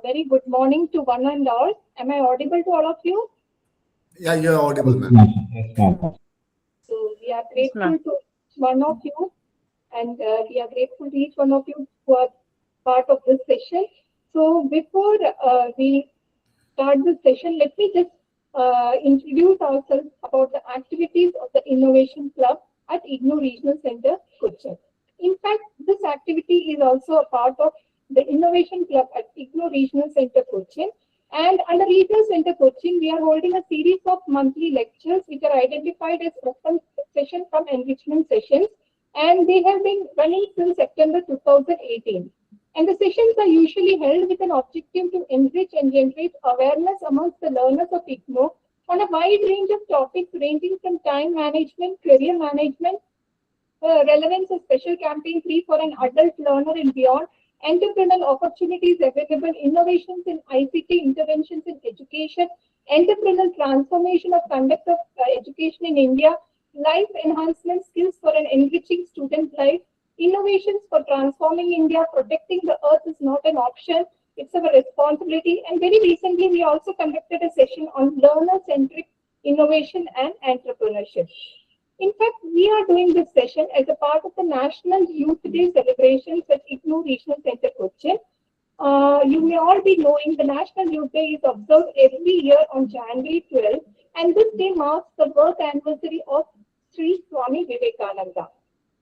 very good morning to one and all. Am I audible to all of you? Yeah, you're audible, ma'am. Yes, ma'am. So we are Yes, grateful ma'am. to each one of you, and we are grateful to each one of you who are part of this session. So before we start this session, let me just introduce ourselves about the activities of the Innovation Club at IGNOU Regional Center, Cochin. In fact, this activity is also a part of the Innovation Club at IGNOU Regional Center, Cochin. And under Regional Center, Cochin, we are holding a series of monthly lectures which are identified as open session from enrichment sessions. And they have been running since September 2018. And the sessions are usually held with an objective to enrich and generate awareness amongst the learners of IGNOU on a wide range of topics ranging from time management, career management, relevance of special campaign 3 for an adult learner and beyond, entrepreneurial opportunities available, innovations in ICT interventions in education, entrepreneurial transformation of conduct of education in India, life enhancement skills for an enriching student life, innovations for transforming India, protecting the earth is not an option, it's our responsibility. And very recently, we also conducted a session on learner-centric innovation and entrepreneurship. In fact, we are doing this session as a part of the National Youth Day celebrations at IGNOU Regional Center, Cochin. You may all be knowing the National Youth Day is observed every year on January 12th, and this day marks the birth anniversary of Sri Swami Vivekananda.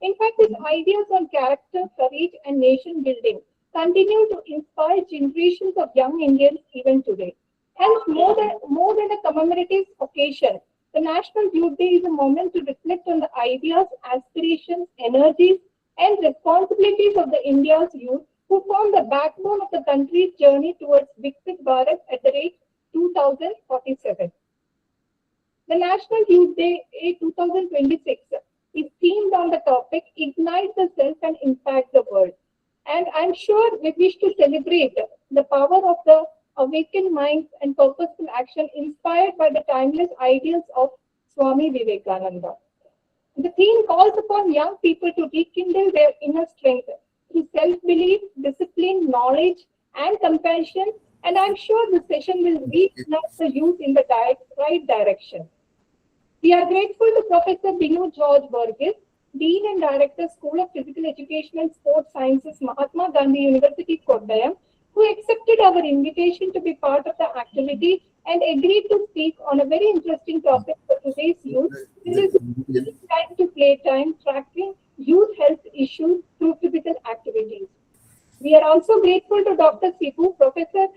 In fact, his ideas on character, courage, and nation building continue to inspire generations of young Indians even today. Hence, more than a commemorative occasion, the National Youth Day is a moment to reflect on the ideas, aspirations, energies, and responsibilities of the India's youth who form the backbone of the country's journey towards Viksit Bharat at the rate 2047. The National Youth Day 2026 is themed on the topic Ignite the Self and Impact the World. And I'm sure we wish to celebrate the power of the awakened minds and purposeful action inspired by the timeless ideals of Swami Vivekananda. The theme calls upon young people to rekindle their inner strength through self-belief, discipline, knowledge, and compassion. And I'm sure the session will reignite the youth in the right direction. We are grateful to Professor Binu George Burgess, Dean and Director, School of Physical Education and Sports Sciences, Mahatma Gandhi University, Kottayam, who accepted our invitation to be part of the activity and agreed to speak on a very interesting topic for today's youth, which is time to play time, tracking youth health issues through physical activities. We are also grateful to Dr. Sibu, Professor,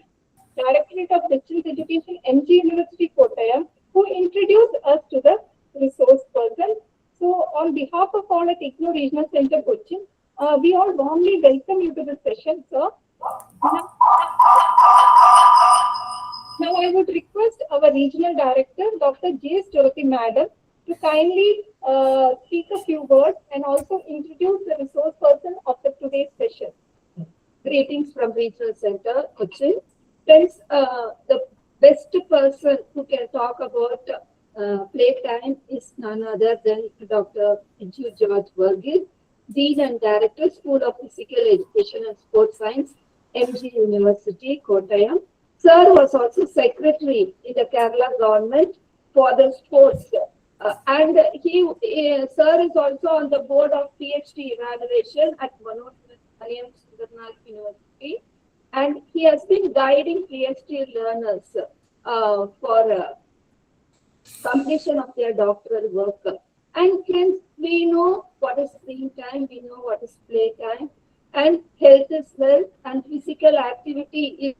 Directorate of Distance Education, MG University, Kottayam, who introduced us to the resource person. So, on behalf of all at IGNOU Regional Center, Cochin, we all warmly welcome you to the session, sir. Now, I would request our Regional Director, Dr. J. Jyoti Madam, to kindly speak a few words and also introduce the resource person of today's session. Greetings from Regional Center, Cochin. Friends, the best person who can talk about playtime is none other than Dr. George Burgess, Dean and Director, School of Physical Education and Sports Science, MG University, Kottayam. Sir was also Secretary in the Kerala government for the sports. And Sir is also on the board of PhD evaluation at Manoj University. And he has been guiding PhD learners for completion of their doctoral work. And friends, we know what is screen time, we know what is play time, and health is wealth, and physical activity is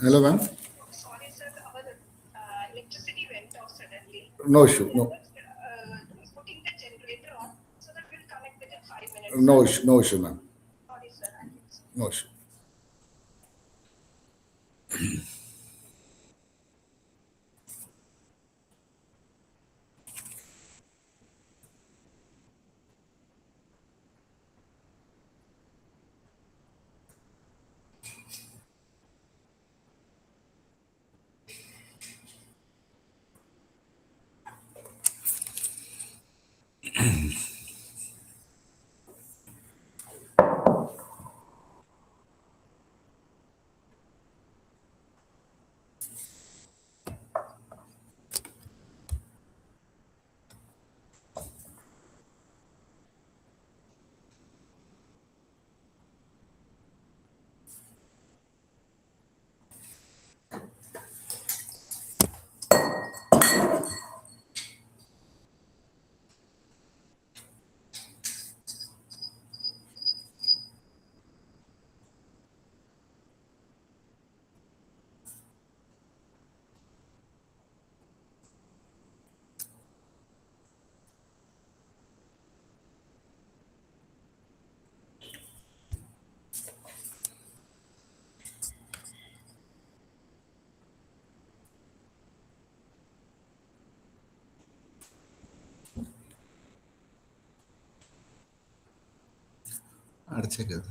Hello, ma'am. Sorry, sir, our electricity went off suddenly. No issue. We are No, putting the generator on so that we'll connect within 5 minutes. no issue. No issue, ma'am. Sorry, sir. No issue. അടച്ചേക്കത്.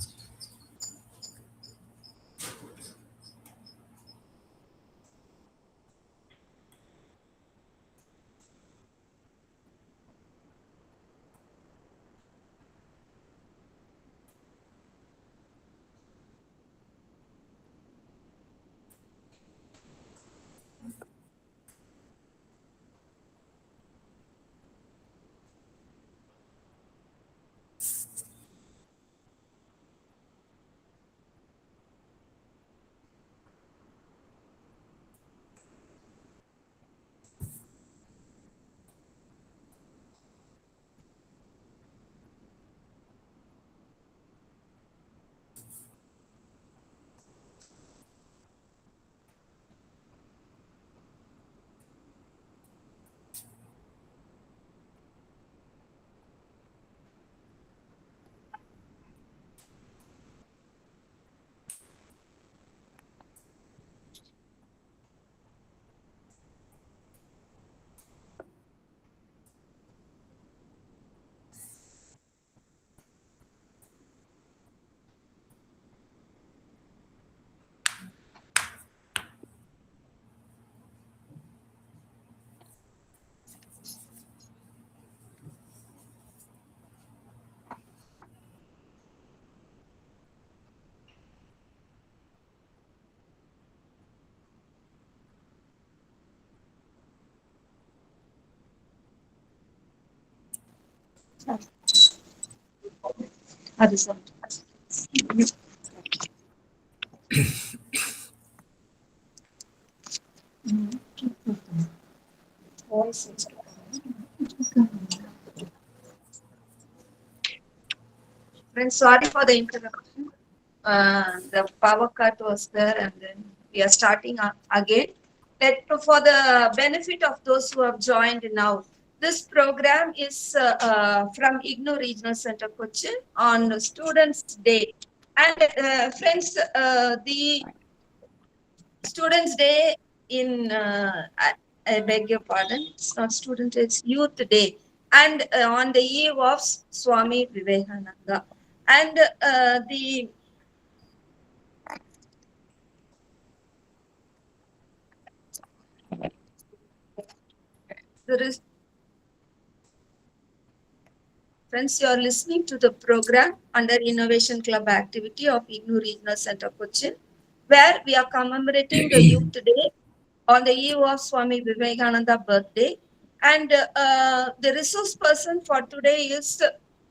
అది sir voice Friends, sorry for the interruption. The power cut was there, and then we are starting again. For the benefit of those who have joined now, this program is from IGNOU Regional Center Cochin on Students' Day. And friends, the Students' Day in, I beg your pardon, it's not Student Day, it's Youth Day. And on the eve of Swami Vivekananda. And there is, friends, you are listening to the program under Innovation Club activity of IGNOU Regional Center Cochin, where we are commemorating the Youth Day on the eve of Swami Vivekananda birthday. And the resource person for today is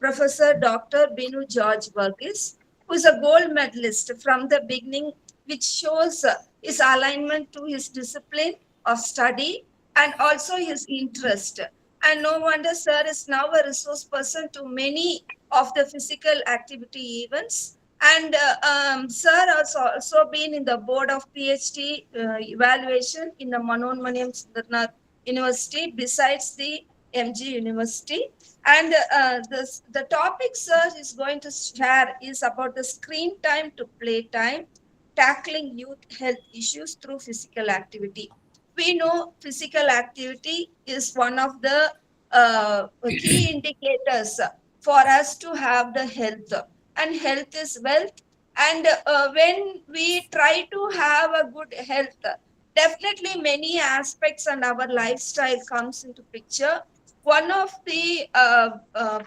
Professor Dr. Binu George Burgess, who is a gold medalist from the beginning, which shows his alignment to his discipline of study and also his interest. And no wonder sir is now a resource person to many of the physical activity events And sir has also been in the board of PhD evaluation in the Manoanmaniam Sundarnath University besides the MG University. And the topic sir is going to share is about the screen time to play time, tackling youth health issues through physical activity. We know physical activity is one of the key indicators for us to have the health, and health is wealth. And when we try to have a good health, definitely many aspects and our lifestyle comes into picture. One of the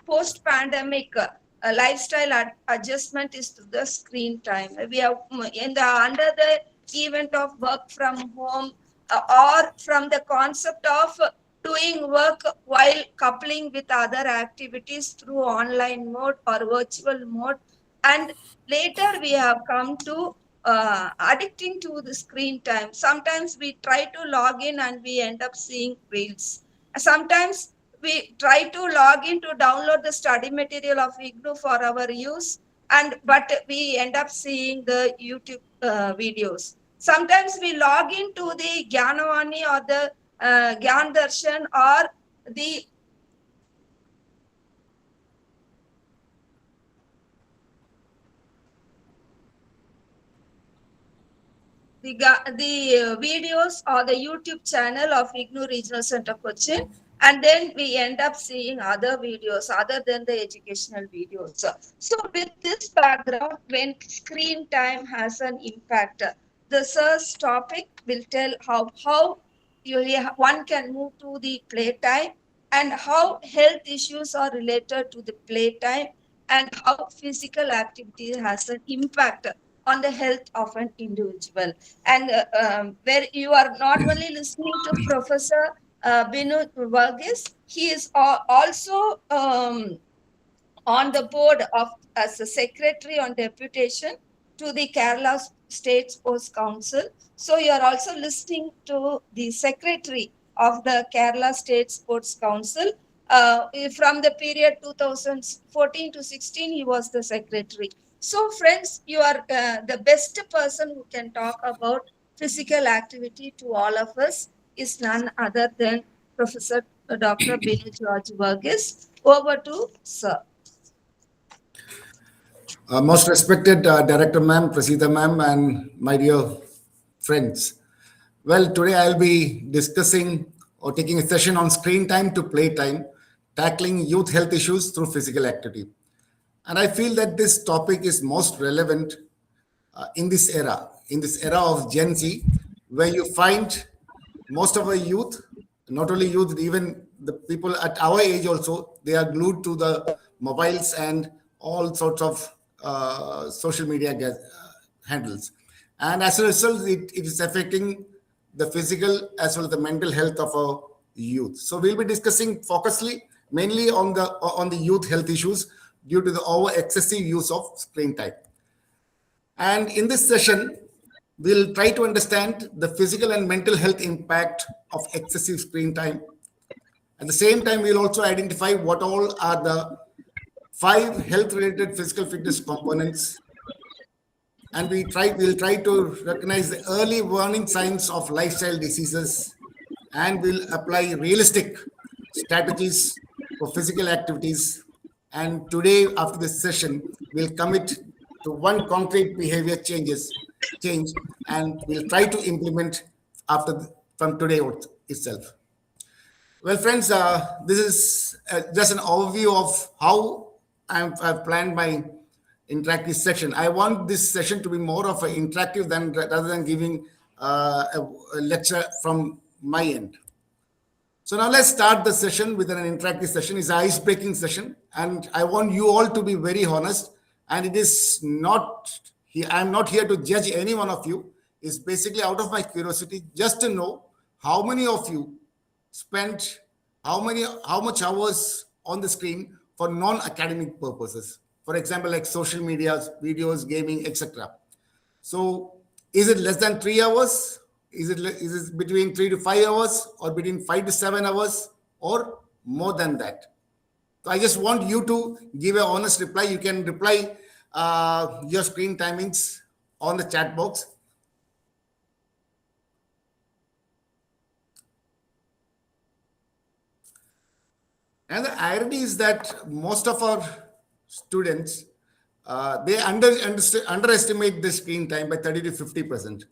post pandemic lifestyle adjustment is to the screen time. We have in the under the event of work from home, or from the concept of doing work while coupling with other activities through online mode or virtual mode. And later we have come to addicting to the screen time. Sometimes we try to log in and we end up seeing reels. Sometimes we try to log in to download the study material of IGNU for our use, and but we end up seeing the YouTube videos. Sometimes we log into the Gyanavani or the Gyan Darshan or the videos or the YouTube channel of IGNU Regional Center Cochin, and then we end up seeing other videos other than the educational videos. So, with this background, when screen time has an impact, the sir's topic will tell how one can move to the playtime, and how health issues are related to the playtime, and how physical activity has an impact on the health of an individual. And where you are not only listening to Professor Binu Varghese, he is also on the board of as a secretary on deputation to the Kerala State Sports Council. So you are also listening to the secretary of the Kerala State Sports Council. From the period 2014 to 16, he was the secretary. So, friends, you are the best person who can talk about physical activity to all of us is none other than Professor Dr. Binu George Varghese. Over to Sir. Most respected Director Ma'am, Prasita Ma'am, and my dear friends. Well, today I'll be discussing or taking a session on screen time to play time, tackling youth health issues through physical activity. And I feel that this topic is most relevant in this era of Gen Z, where you find most of our youth, not only youth, even the people at our age also, they are glued to the mobiles and all sorts of social media handles. And as a result, it is affecting the physical as well as the mental health of our youth. So we'll be discussing focusedly mainly on the youth health issues due to the over excessive use of screen time. And in this session, we'll try to understand the physical and mental health impact of excessive screen time. At the same time, we'll also identify what all are the 5 health-related physical fitness components, and we'll try to recognize the early warning signs of lifestyle diseases, and we'll apply realistic strategies for physical activities. And today, after this session, we'll commit to one concrete behavior change, and we'll try to implement from today itself. Well, friends, this is just an overview of how I've planned my interactive session. I want this session to be more of an interactive rather than giving a lecture from my end. So now let's start the session with an interactive session. It's an ice-breaking session, and I want you all to be very honest. And it is not, I'm not here to judge any one of you. It's basically out of my curiosity just to know how many of you spent how much hours on the screen for non-academic purposes. For example, like social media, videos, gaming, etc. So is it less than 3 hours? Is it between 3 to 5 hours, or between 5 to 7 hours, or more than that? So I just want you to give an honest reply. You can reply your screen timings on the chat box. And the irony is that most of our students they underestimate the screen time by 30 to 50%.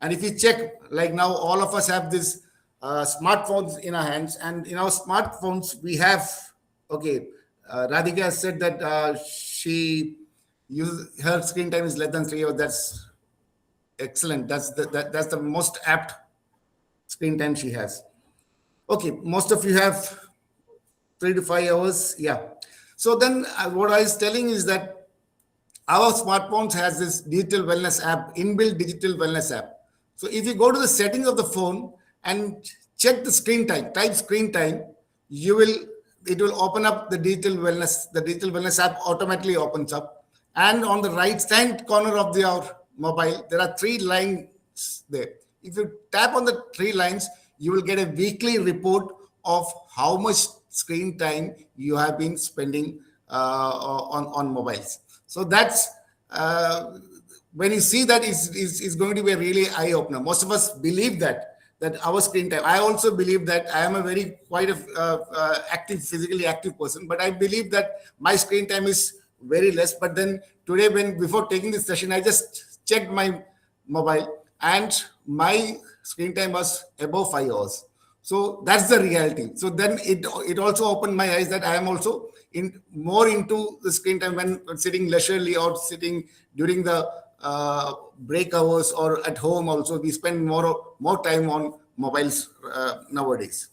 And if you check, like now, all of us have this smartphones in our hands, and in our smartphones we have, okay, Radhika has said that she uses her screen time is less than 3 hours. That's excellent. That's the most apt screen time she has. Okay, most of you have 3 to 5 hours. Yeah. So then what I was telling is that our smartphones has this digital wellness app, inbuilt digital wellness app. So if you go to the settings of the phone and check the screen time, type screen time, it will open up the digital wellness app automatically opens up. And on the right hand corner of your mobile, there are 3 lines there. If you tap on the 3 lines, you will get a weekly report of how much screen time you have been spending on mobiles. So that's when you see that, it's going to be a really eye opener. Most of us believe that our screen time. I also believe that I am a very quite a physically active person, but I believe that my screen time is very less. But then today, before taking this session, I just checked my mobile, and my screen time was above 5 hours. So that's the reality. So then it also opened my eyes that I am also more into the screen time when sitting leisurely or sitting during the break hours, or at home also. We spend more time on mobiles nowadays.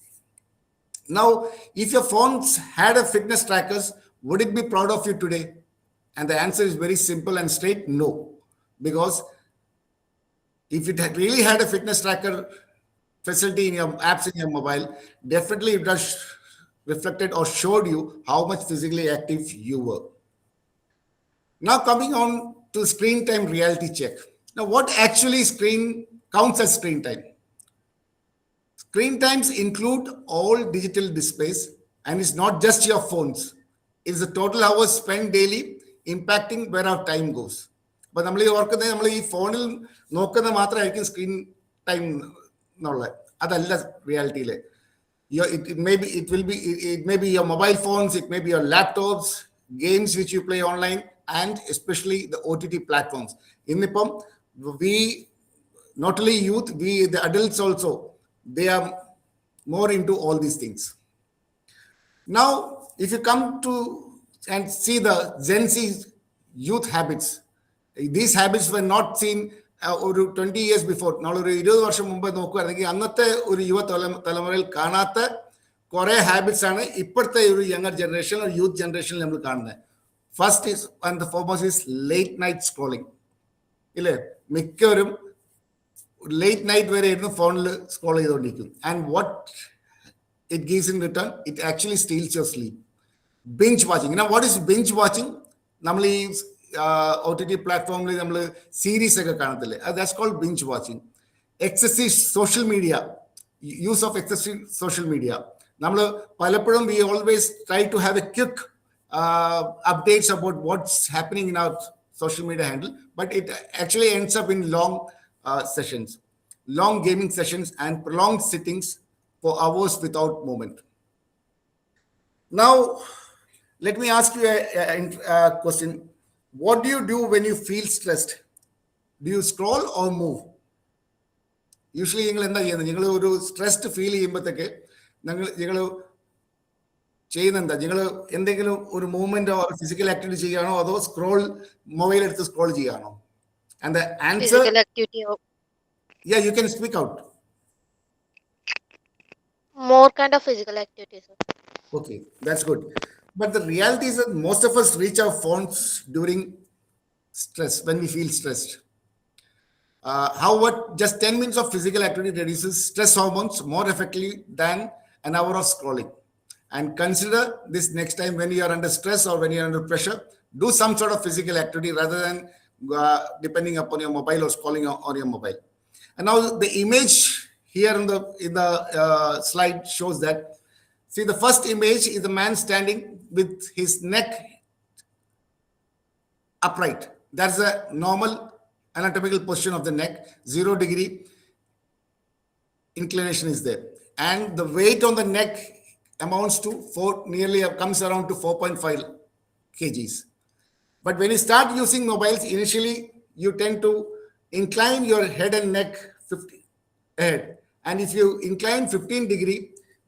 Now, if your phones had a fitness trackers, would it be proud of you today? And the answer is very simple and straight: no. Because if it had really had a fitness tracker facility in your apps in your mobile, definitely it does reflected or showed you how much physically active you were. Now coming on to screen time reality check. Now, what actually screen counts as screen time? Screen times include all digital displays, and it's not just your phones. It's the total hours spent daily, impacting where our time goes. But നമ്മൾ ഈ ഫോണിൽ നോക്കുന്ന മാത്രമായിരിക്കും screen time എന്നുള്ളത്. അതല്ല റിയാലിറ്റിയിലെ. It may be your mobile phones, it may be your laptops, games which you play online, and especially the OTT platforms. Innipam, we, not only youth, the adults also, they are more into all these things. Now, if you come to and see the Gen Z youth habits, these habits were not seen ഒരു 20 years before. നമ്മളൊരു 20 വർഷം മുമ്പ് നോക്കുകയാണെങ്കിൽ അന്നത്തെ ഒരു തലമുറയിൽ കാണാത്ത കുറെ ഹാബിറ്റ്സ് ആണ് ഇപ്പോഴത്തെ ഒരു യങ്ങർ ജനറേഷൻ, ഒരു യൂത്ത് ജനറേഷനിൽ നമ്മൾ കാണുന്നത്. First is and the foremost is late night scrolling. ഇല്ലേ, മിക്കവരും ലേറ്റ് നൈറ്റ് വരെ ഇരുന്ന് ഫോണിൽ സ്ക്രോൾ ചെയ്തുകൊണ്ടിരിക്കും. And what it gives in return, it actually steals your sleep. Binge watching. What is binge watching? നമ്മൾ ഈ OTT പ്ലാറ്റ്ഫോമിൽ നമ്മൾ സീരീസ് ഒക്കെ കാണത്തില്ലേ, that's called binge watching. Excessive social media, use of excessive social media. നമ്മൾ പലപ്പോഴും we always try to have a quick updates about what's happening in our social media handle, but it actually ends up in long sessions, long gaming sessions, and prolonged sittings for hours without movement. Now, let me ask you a question. What do you do when you feel stressed? Do you scroll or move? Usually, നിങ്ങൾ ഒരു stressed feel ചെയ്യുമ്പോഴത്തേക്ക് നിങ്ങൾ ചെയ്യുന്നെന്താ? നിങ്ങൾ എന്തെങ്കിലും ഒരു മൂവ്മെന്റോ physical activity ചെയ്യുകയാണോ, അതോ mobile എടുത്ത് സ്ക്രോൾ ചെയ്യുകയാണോ? And the answer, yeah, you can speak out. More kind of physical activities. Okay, that's good. But the reality is that most of us reach our phones during stress, when we feel stressed. However, just 10 minutes of physical activity reduces stress hormones more effectively than an hour of scrolling. And consider this next time when you are under stress or when you are under pressure, do some sort of physical activity rather than depending upon your mobile or scrolling on your mobile. And now the image here in the slide shows that. See, the first image is the man standing with his neck upright. That's a normal anatomical position of the neck. 0 degree inclination is there, and the weight on the neck amounts to comes around to 4.5 kgs. But when you start using mobiles, initially you tend to incline your head and neck 50 ahead. And if you incline 15-degree,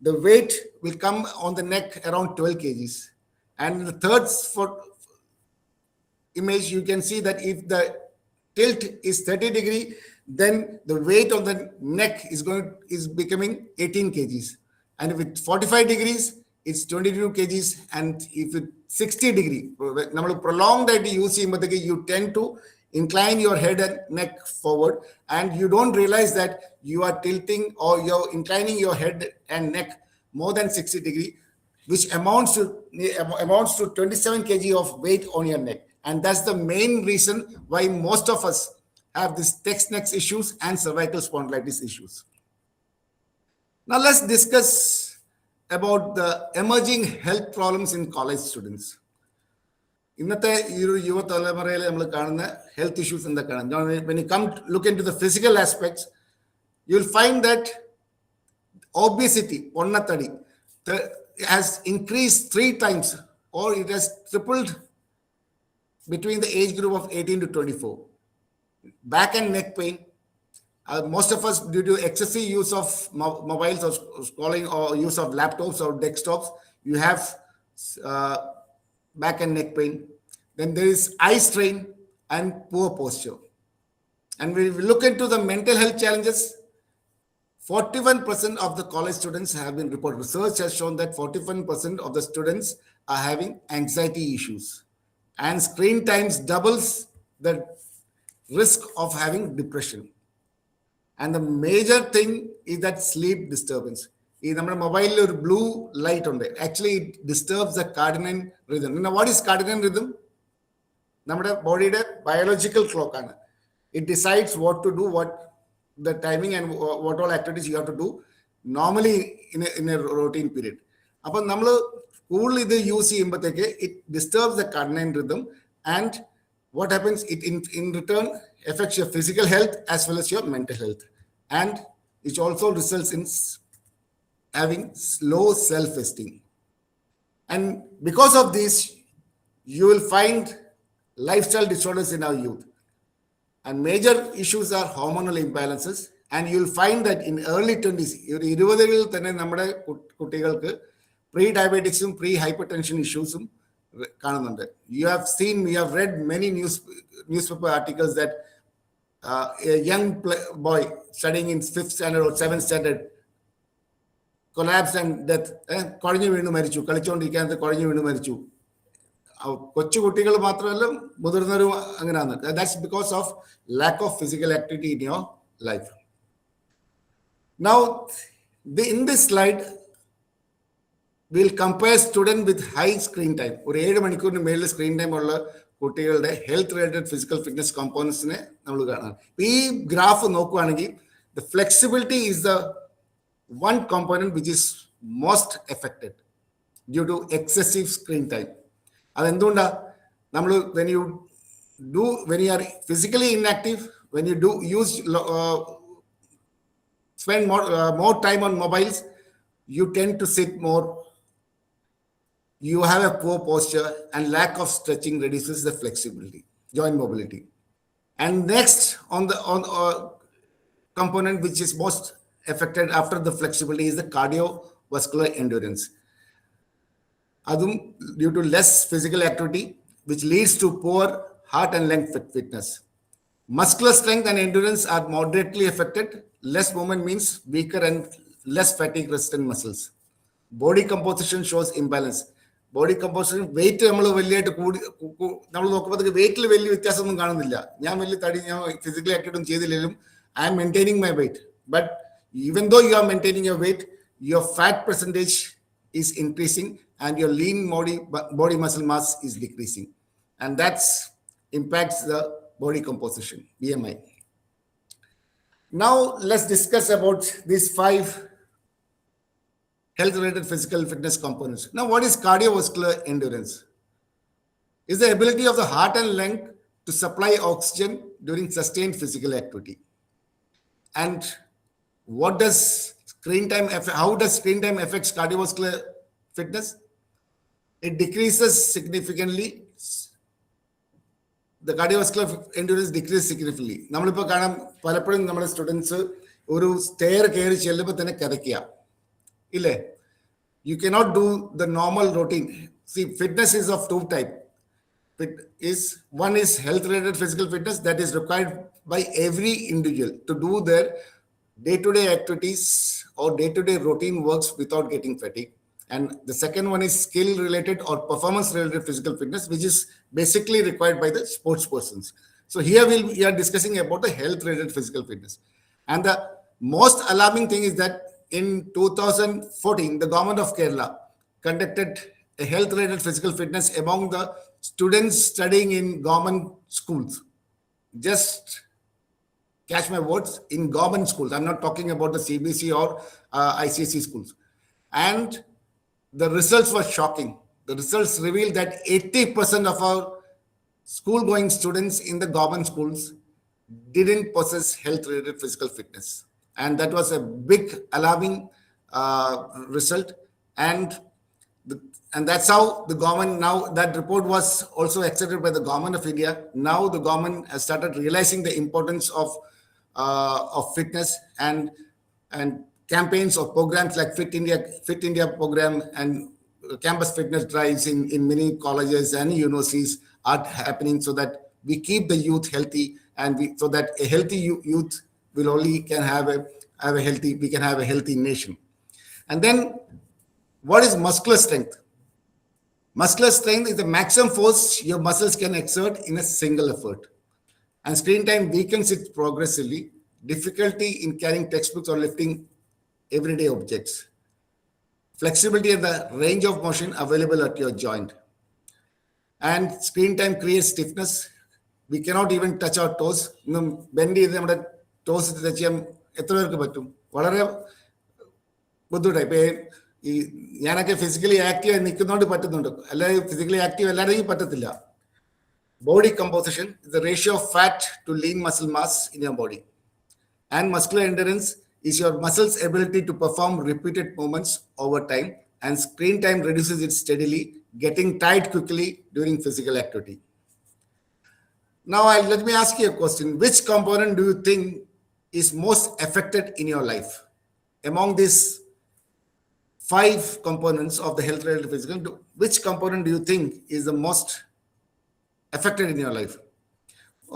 the weight will come on the neck around 12 kgs. And the third image, you can see that if the tilt is 30-degree, then the weight on the neck is becoming 18 kgs. And if it's 45 degrees, it's 22 kgs. And if it's 60-degree, prolonged that you tend to incline your head and neck forward, and you don't realize that you are tilting or you're inclining your head and neck more than 60-degree, which amounts to 27 kg of weight on your neck. And that's the main reason why most of us have these text neck issues and cervical spondylitis issues. Now let's discuss about the emerging health problems in college students. ഇന്നത്തെ ഈ ഒരു യുവതലമുറയിൽ നമ്മൾ കാണുന്ന health issues എന്തൊക്കെയാണ്? When you come to look into the physical aspects, you'll find that obesity, പൊണ്ണത്തടി, has increased 3 times, or it has tripled between the age group of 18 to 24. Back and neck pain. Most of us, due to excessive use of mobiles or scrolling or use of laptops or desktops, you have back and neck pain. Then there is eye strain and poor posture. And when we look into the mental health challenges, 41% of the college students have been reported. Research has shown that 41% of the students are having anxiety issues. And screen times doubles the risk of having depression. And the major thing is that sleep disturbance. In our mobile blue light on there, actually it disturbs the circadian rhythm. Now, what is circadian rhythm? Our body biological clock. It decides what to do, what the timing and what all activities you have to do normally in a routine period. Upon number cool use it disturbs the circadian rhythm, and what happens, it in return affects your physical health as well as your mental health, and it also results in having low self-esteem. And because of this, you will find lifestyle disorders in our youth, and major issues are hormonal imbalances. And you'll find that in early 20s, pre-diabetics, pre-hypertension issues. You have read many newspaper articles that a young boy studying in 5th standard or 7th standard collapsed and death. That's because of lack of physical activity in your life. Now, in this slide, we'll compare student with high screen time. Or 7 മണിക്കൂറിന് മേളിൽ screen time ഉള്ള കുട്ടികളുടെ health related physical fitness components നെ നമ്മൾ കാണാം. ഈ graph നോക്കുകയാണെങ്കിൽ the flexibility is the one component which is most affected due to excessive screen time. അതെന്തുകൊണ്ടാ? നമ്മൾ when you are physically inactive, when you spend more time on mobiles, you tend to sit more. You have a poor posture, and lack of stretching reduces the flexibility, joint mobility. And next on component which is most affected after the flexibility is the cardiovascular endurance. Adum due to less physical activity, which leads to poor heart and lung fitness. Muscular strength and endurance are moderately affected. Less movement means weaker and less fatigue resistant muscles. Body composition shows imbalance. Body composition, weight നമ്മൾ വലിയായിട്ട് നമ്മൾ നോക്കുമ്പോൾ വെയിറ്റിൽ വലിയ വ്യത്യാസമൊന്നും കാണുന്നില്ല. ഞാൻ വലിയ തടി, ഞാൻ ഫിസിക്കലി ആക്ടിവിറ്റി ഒന്നും ചെയ്തില്ലെങ്കിലും I am maintaining my weight. But even though you are maintaining your weight, your fat percentage is increasing and your lean body muscle mass is decreasing. And that impacts the body composition, BMI. Now, let's discuss about these 5 health-related physical fitness components. Now, what is cardiovascular endurance? is the ability of the heart and lung to supply oxygen during sustained physical activity. And what does screen time how does screen time affects cardiovascular fitness? It decreases significantly. The cardiovascular endurance decreases significantly. നമ്മളിപ്പോൾ കാണാം പലപ്പോഴും നമ്മുടെ students ഒരു stair കയറി ചെല്ലുമ്പോൾ തന്നെ കിതയ്ക്കുക ഇല്ലേ? You cannot do the normal routine. See, fitness is of two type. One is health related physical fitness that is required by every individual to do their day-to-day activities or day-to-day routine works without getting fatigue. And the second one is skill related or performance related physical fitness, which is basically required by the sports persons. So here we are discussing about the health related physical fitness. And the most alarming thing is that in 2014, the government of Kerala conducted a health related physical fitness among the students studying in government schools. Just catch my words, in government schools. I'm not talking about the CBC or ICSE schools. And the results were shocking. The results revealed that 80% of our school-going students in the government schools didn't possess health-related physical fitness. And that was a big alarming result. And that's how the government now, that report was also accepted by the government of India. Now the government has started realizing the importance of fitness and campaigns or programs like Fit India program and campus fitness drives in many colleges and universities are happening so that we keep the youth healthy and so that a healthy youth will only can have a healthy, we can have a healthy nation. And then what is muscular strength? Muscular strength is the maximum force your muscles can exert in a single effort. And screen time weakens it progressively. Difficulty in carrying textbooks or lifting everyday objects. Flexibility and the range of motion available at your joint. And screen time creates stiffness. We cannot even touch our toes. Bend നമ്മുടെ toss touch ചെയ്യാൻ എത്ര പേർക്ക് പറ്റും? വളരെ ബുദ്ധിമുട്ടായി. ഇപ്പൊ ഈ ഞാനൊക്കെ ഫിസിക്കലി ആക്റ്റീവ് നിൽക്കുന്നതുകൊണ്ട് പറ്റുന്നുണ്ട്, അല്ലാതെ ഫിസിക്കലി ആക്റ്റീവ് എല്ലാവരെയും പറ്റത്തില്ല. Body composition is the ratio of fat to lean muscle mass in your body. And muscular endurance is your muscle's ability to perform repeated movements over time, and screen time reduces it steadily, getting tired quickly during physical activity. Now, let me ask you a question. Which component do you think is most affected in your life? Among these 5 components of the health-related physical, which component do you think is the most affected in your life?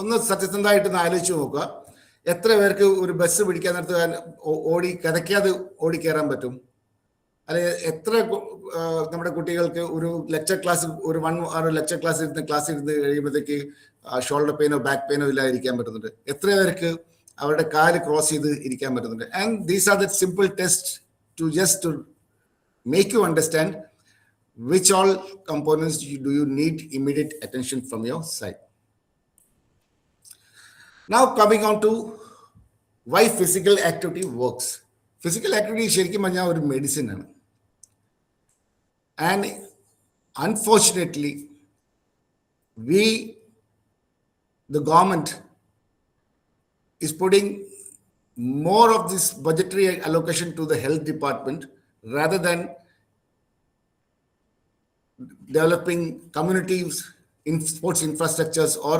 ഒന്ന് സത്യസന്ധമായിട്ടൊന്ന് ആലോചിച്ച് നോക്കുക. എത്ര പേർക്ക് ഒരു bus പിടിക്കാൻ നേരത്ത് ഓടി കിതയ്ക്കാതെ ഓടിക്കയറാൻ പറ്റും? അല്ലെ എത്ര നമ്മുടെ കുട്ടികൾക്ക് ഒരു ലെക്ചർ ക്ലാസ് ഒരു 1 hour ലെക്ചർ ക്ലാസ് ഇരുന്ന് കഴിയുമ്പോഴത്തേക്ക് ഷോൾഡർ പെയിനോ ബാക്ക് പെയിനോ ഇല്ലാതെ ഇരിക്കാൻ പറ്റുന്നുണ്ട്? എത്ര പേർക്ക് അവരുടെ കാല് ക്രോസ് ചെയ്ത് ഇരിക്കാൻ പറ്റുന്നുണ്ട്? And these are the simple test to make you understand which all components do you need immediate attention from your side. Now coming on to why physical activity works. Physical activity ശരിക്കും പറഞ്ഞാൽ ഒരു medicine ആണ്. And unfortunately, the government is putting more of this budgetary allocation to the health department rather than developing communities in sports infrastructures or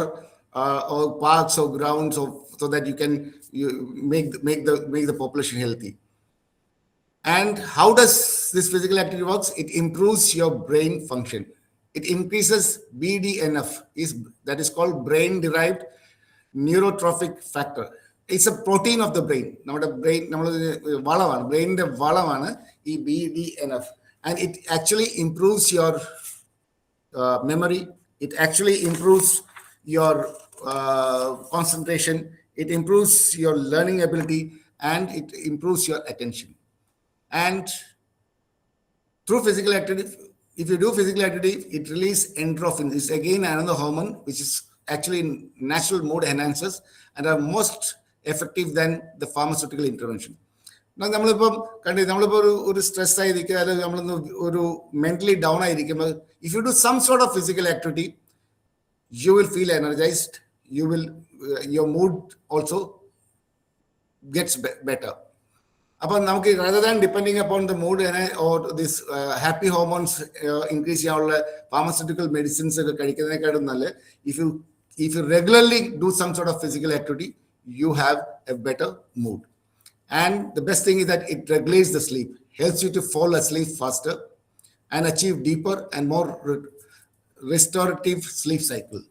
parks or grounds, so that you can make the population healthy. And how does this physical activity works? It improves your brain function. It increases BDNF, that is called brain derived neurotrophic factor. It's a protein of the brain. നമ്മുടെ brain വളമാണ്, ബ്രെയിനിന്റെ വളമാണ് ഈ BDNF. And it actually improves your memory. It actually improves your concentration. It improves your learning ability, and it improves your attention. And through physical activity, if you do physical activity, it releases endorphin. It's again another hormone which is actually natural mood enhancers and are most effective than the pharmaceutical intervention. നമ്മളിപ്പം നമ്മളിപ്പോൾ ഒരു stress ആയിരിക്കുക, അല്ലെങ്കിൽ നമ്മളൊന്ന് ഒരു mentally down ആയിരിക്കുമ്പോൾ, if you do some sort of physical activity, you will feel energized. You will, your mood also gets better. Rather than depending upon the mood or this happy hormones increase pharmaceutical medicines, if you regularly do some sort of physical activity, you have a better mood. And the best thing is that it regulates the sleep, helps you to fall asleep faster and achieve deeper and more restorative sleep cycle.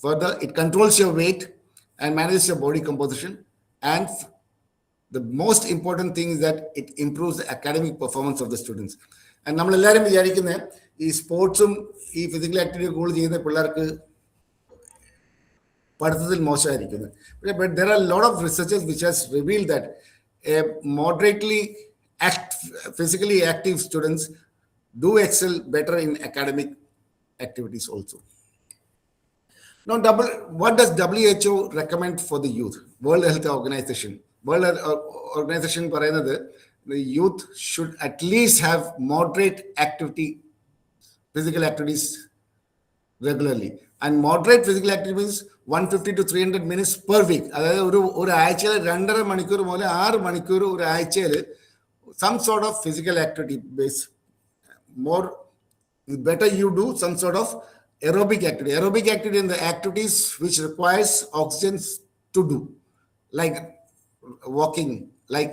Further, it controls your weight and manages your body composition. And the most important thing is that it improves the academic performance of the students. And നമ്മൾ എല്ലാവരും വിചാരിക്കുന്നത് ഈ സ്പോർട്സും ഈ physical activity കൂടുതൽ ചെയ്യുന്ന പിള്ളേർക്ക് പഠിത്തത്തിൽ മോശമായിരിക്കുന്നത്. But there are a lot of researchers which has revealed that moderately physically active students do excel better in academic activities also. Now, what does WHO recommend for the youth? World Health Organization. World Health Organization പറയുന്നത് the youth should at least have moderate activity, physical activities regularly. And moderate physical activity means 150 to 300 minutes per week. അതായത് ഒരു ആഴ്ചയിൽ 2.5 മണിക്കൂർ മുതൽ 6 മണിക്കൂർ ഒരു ആഴ്ചയിൽ some sort of physical activity base. More better you do some sort of aerobic activity. Aerobic activity in the activities which requires oxygen to do, like walking, like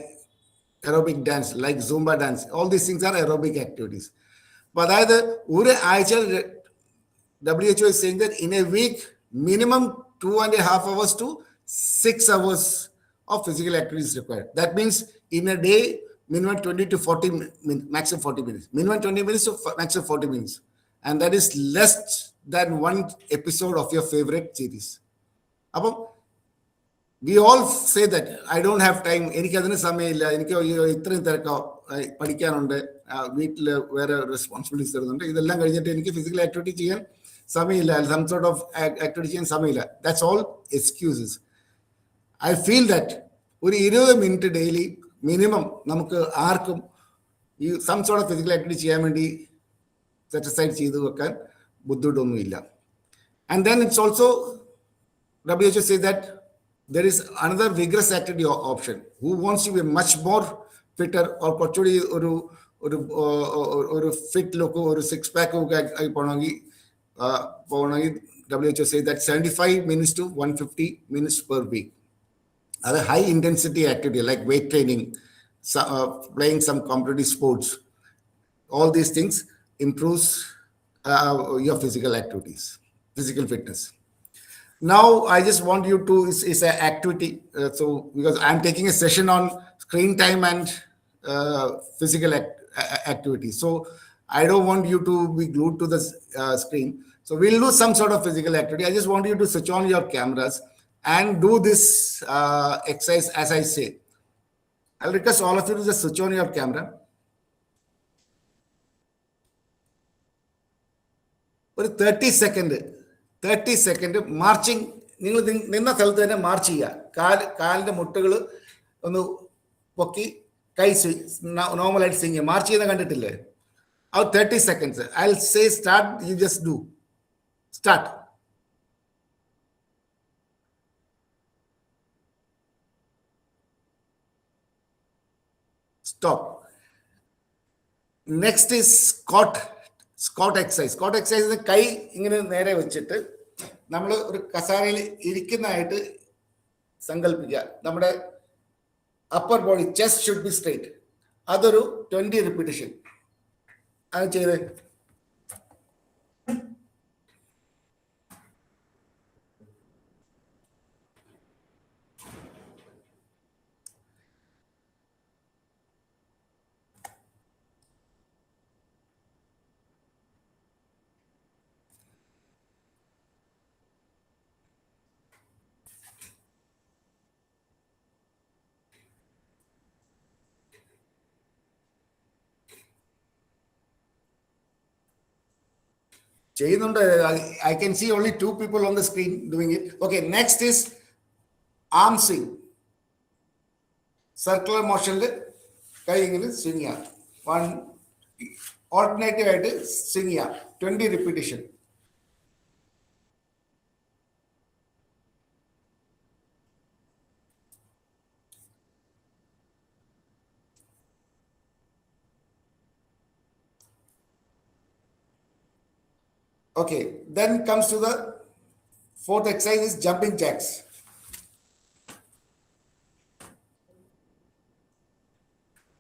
aerobic dance, like Zumba dance. All these things are aerobic activities. But either WHO is saying that in a week, minimum 2.5 hours to 6 hours of physical activity is required. That means in a day, minimum 20 to 40 minutes, maximum 40 minutes. Minimum 20 minutes to maximum 40 minutes. And that is less than one episode of your favorite series. We all say that I don't have time. എനിക്കതിന് സമയമില്ല, എനിക്ക് ഇത്രയും തിരക്കോ പഠിക്കാനുണ്ട്, വീട്ടിൽ വേറെ responsibilities തരുന്നുണ്ട്, ഇതെല്ലാം കഴിഞ്ഞിട്ട് എനിക്ക് ഫിസിക്കൽ ആക്ടിവിറ്റി ചെയ്യാൻ സമയമില്ല, സം സോർട്ട് ഓഫ് ആക്ടിവിറ്റി ചെയ്യാൻ സമയമില്ല. That's all excuses. I feel that ഒരു 20 മിനിറ്റ് ഡെയിലി മിനിമം നമുക്ക് ആർക്കും ഈ some sort of physical activity ചെയ്യാൻ വേണ്ടി സെറ്റ് അസൈഡ് ചെയ്ത് വെക്കാൻ ബുദ്ധിമുട്ടൊന്നുമില്ല. And then it's also, WHO says that there is another vigorous activity option. Who wants to be much more fitter or കുറച്ചുകൂടി ഒരു ഫിറ്റ് ലുക്ക്, ഒരു 6 പാക്ക് ഒക്കെ ആയി പോകണമെങ്കിൽ WHO says that 75 minutes to 150 minutes per week. Other high intensity activity like weight training, playing some competitive sports, all these things improves your physical activities, physical fitness. Now I just want you to, is an activity, so because I'm taking a session on screen time and physical activity, so I don't want you to be glued to the screen. So we'll do some sort of physical activity. I just want you to switch on your cameras and do this exercise as I say. I'll request all of you to just switch on your camera. ഒരു 30 second marching. നിങ്ങൾ നിന്ന സ്ഥലത്ത് തന്നെ March ചെയ്യുക. കാലിൻ്റെ മുട്ടുകൾ ഒന്ന് പൊക്കി കൈ നോർമലായിട്ട് സ്വിങ് ചെയ്യുക. മാർച്ച് ചെയ്യുന്ന കണ്ടിട്ടില്ലേ? ആ 30 seconds. I will say start, you just do start. Stop. Next is squat exercise. Squat എക്സസൈസിന് കൈ ഇങ്ങനെ നേരെ വെച്ചിട്ട് നമ്മൾ ഒരു കസാരയിൽ ഇരിക്കുന്നതായിട്ട് സങ്കല്പിക്കുക. നമ്മുടെ upper body, chest should be straight. അതൊരു 20 റിപ്പീറ്റേഷൻ അത് ചെയ്ത് ചെയ്യുന്നുണ്ട്. I can see only 2 people on the screen doing it. Okay, next is arm swing. Circular motionല് കൈ ഇങ്ങനെ സ്വിങ് ചെയ്യാം. ഓൾട്ടർനേറ്റീവ് ആയിട്ട് സ്വിങ് ചെയ്യാം. 20 repetition. Okay, then comes to the fourth exercise is jumping jacks.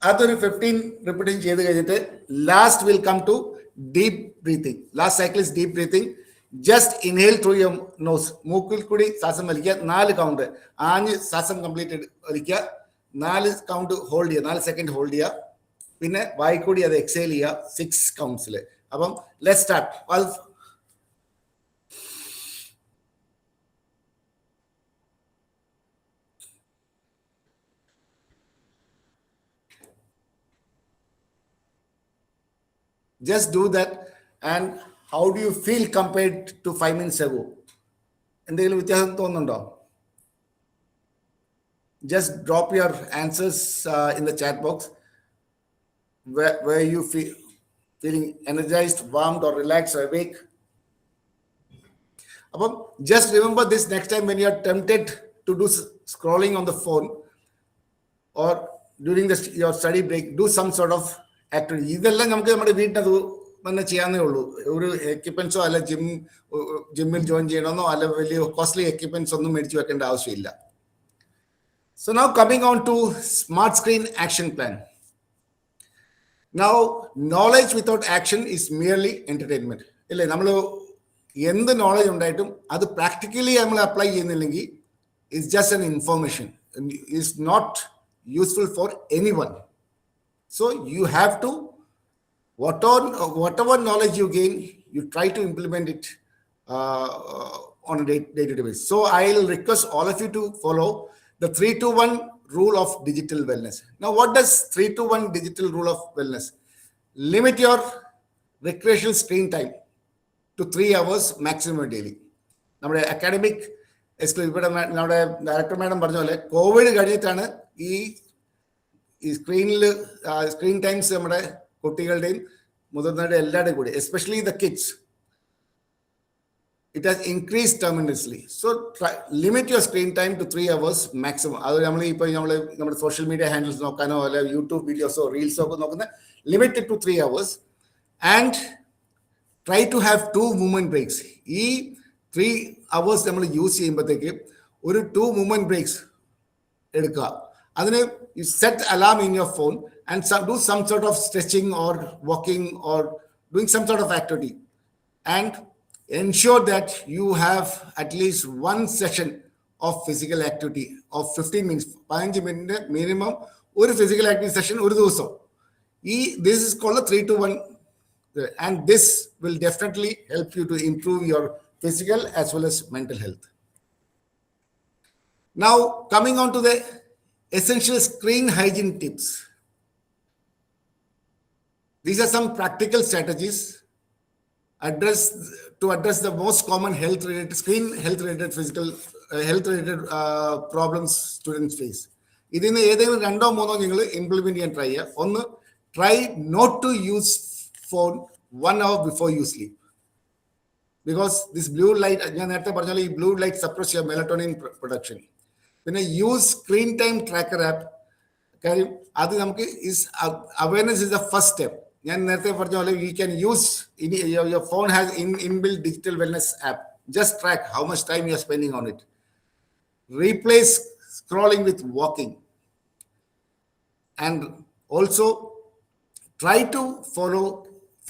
After 15 repetition, last will come to deep breathing. Last cycle is deep breathing. Just inhale through your nose. Mukul kudi sasam alikia, 4 count. Aanj sasam completed alikia, 4 count hold here, 4 second hold here. Pinne vai kudi adu exhale here, 6 counts. Apam, let's start. Just do that. And how do you feel compared to 5 minutes ago? എന്തെങ്കിലും വ്യത്യാസം തോന്നുന്നുണ്ടോ? Just drop your answers in the chat box where you feeling energized, warmed, or relaxed, or awake. Just remember this next time when you are tempted to do scrolling on the phone or during your study break, do some sort of activity. ഇതെല്ലാം നമുക്ക് നമ്മുടെ വീട്ടിനത് തന്നെ ചെയ്യാവുന്നേ ഉള്ളൂ. ഒരു എക്യുപ്മെന്റ്സോ അല്ല ജിമ്മിൽ join ചെയ്യണമെന്നോ അല്ല വലിയ കോസ്റ്റ്ലി എക്യുപ്മെന്റ്സ് ഒന്നും മേടിച്ചു വെക്കേണ്ട ആവശ്യമില്ല. So now coming on to smart screen action plan. Now knowledge without action is merely entertainment. ഇല്ലേ, നമ്മൾ എന്ത് നോളജ് ഉണ്ടായിട്ടും അത് പ്രാക്ടിക്കലി നമ്മൾ അപ്ലൈ ചെയ്യുന്നില്ലെങ്കിൽ it's just an information. It's not useful for anyone. So you have to, whatever knowledge you gain, you try to implement it on a day-to-day basis. So I'll request all of you to follow the 3-2-1 rule of digital wellness. Now, what does 3-2-1 digital rule of wellness? Limit your recreational screen time to 3 hours maximum daily. നമ്മുടെ academic ഇവിടെ നമ്മുടെ director madam പറഞ്ഞ പോലെ Covid കഴിഞ്ഞിട്ടാണ് ഈ screen times നമ്മുടെ കുട്ടികളുടെയും മുതിർന്നവരുടെ എല്ലാവരുടെയും കൂടി, especially the kids, it has increased tremendously. So limit your screen time to 3 hours maximum. അത് നമ്മൾ ഇപ്പോൾ നമ്മുടെ സോഷ്യൽ മീഡിയ ഹാൻഡിൽസ് നോക്കാനോ അല്ലെ യൂട്യൂബ് വീഡിയോസോ റീൽസോ ഒക്കെ നോക്കുന്ന limit to 3 hours and try to have 2 movement breaks. ഈ 3 hours നമ്മൾ യൂസ് ചെയ്യുമ്പോഴത്തേക്ക് ഒരു 2 movement breaks എടുക്കുക. അതിന് you set alarm in your phone and do some sort of stretching or walking or doing some sort of activity, and ensure that you have at least one session of physical activity of 15 minutes. 15 minutes minimum ഒരു physical activity session ഒരു ദിവസം. This is called a 3-2-1, and this will definitely help you to improve your physical as well as mental health. Now coming on to the essential screen hygiene tips. These are some practical strategies to address the most common screen health related physical health related problems students face. ഇതിന് ഏതെങ്കിലും 2-3 നിങ്ങൾ implement ചെയ്യാൻ try ചെയ്യുക. ഒന്ന്, try not to use phone 1 hour before you sleep, because this blue light, ഞാൻ നേരത്തെ പറഞ്ഞാൽ ഈ blue light suppress your melatonin production. പിന്നെ use screen time tracker app. കാര്യം അത് നമുക്ക് awareness is the first step. ഞാൻ നേരത്തെ പറഞ്ഞ പോലെ you can use your phone has inbuilt digital wellness app. Just track how much time you are spending on it. Replace scrolling with walking. And also try to follow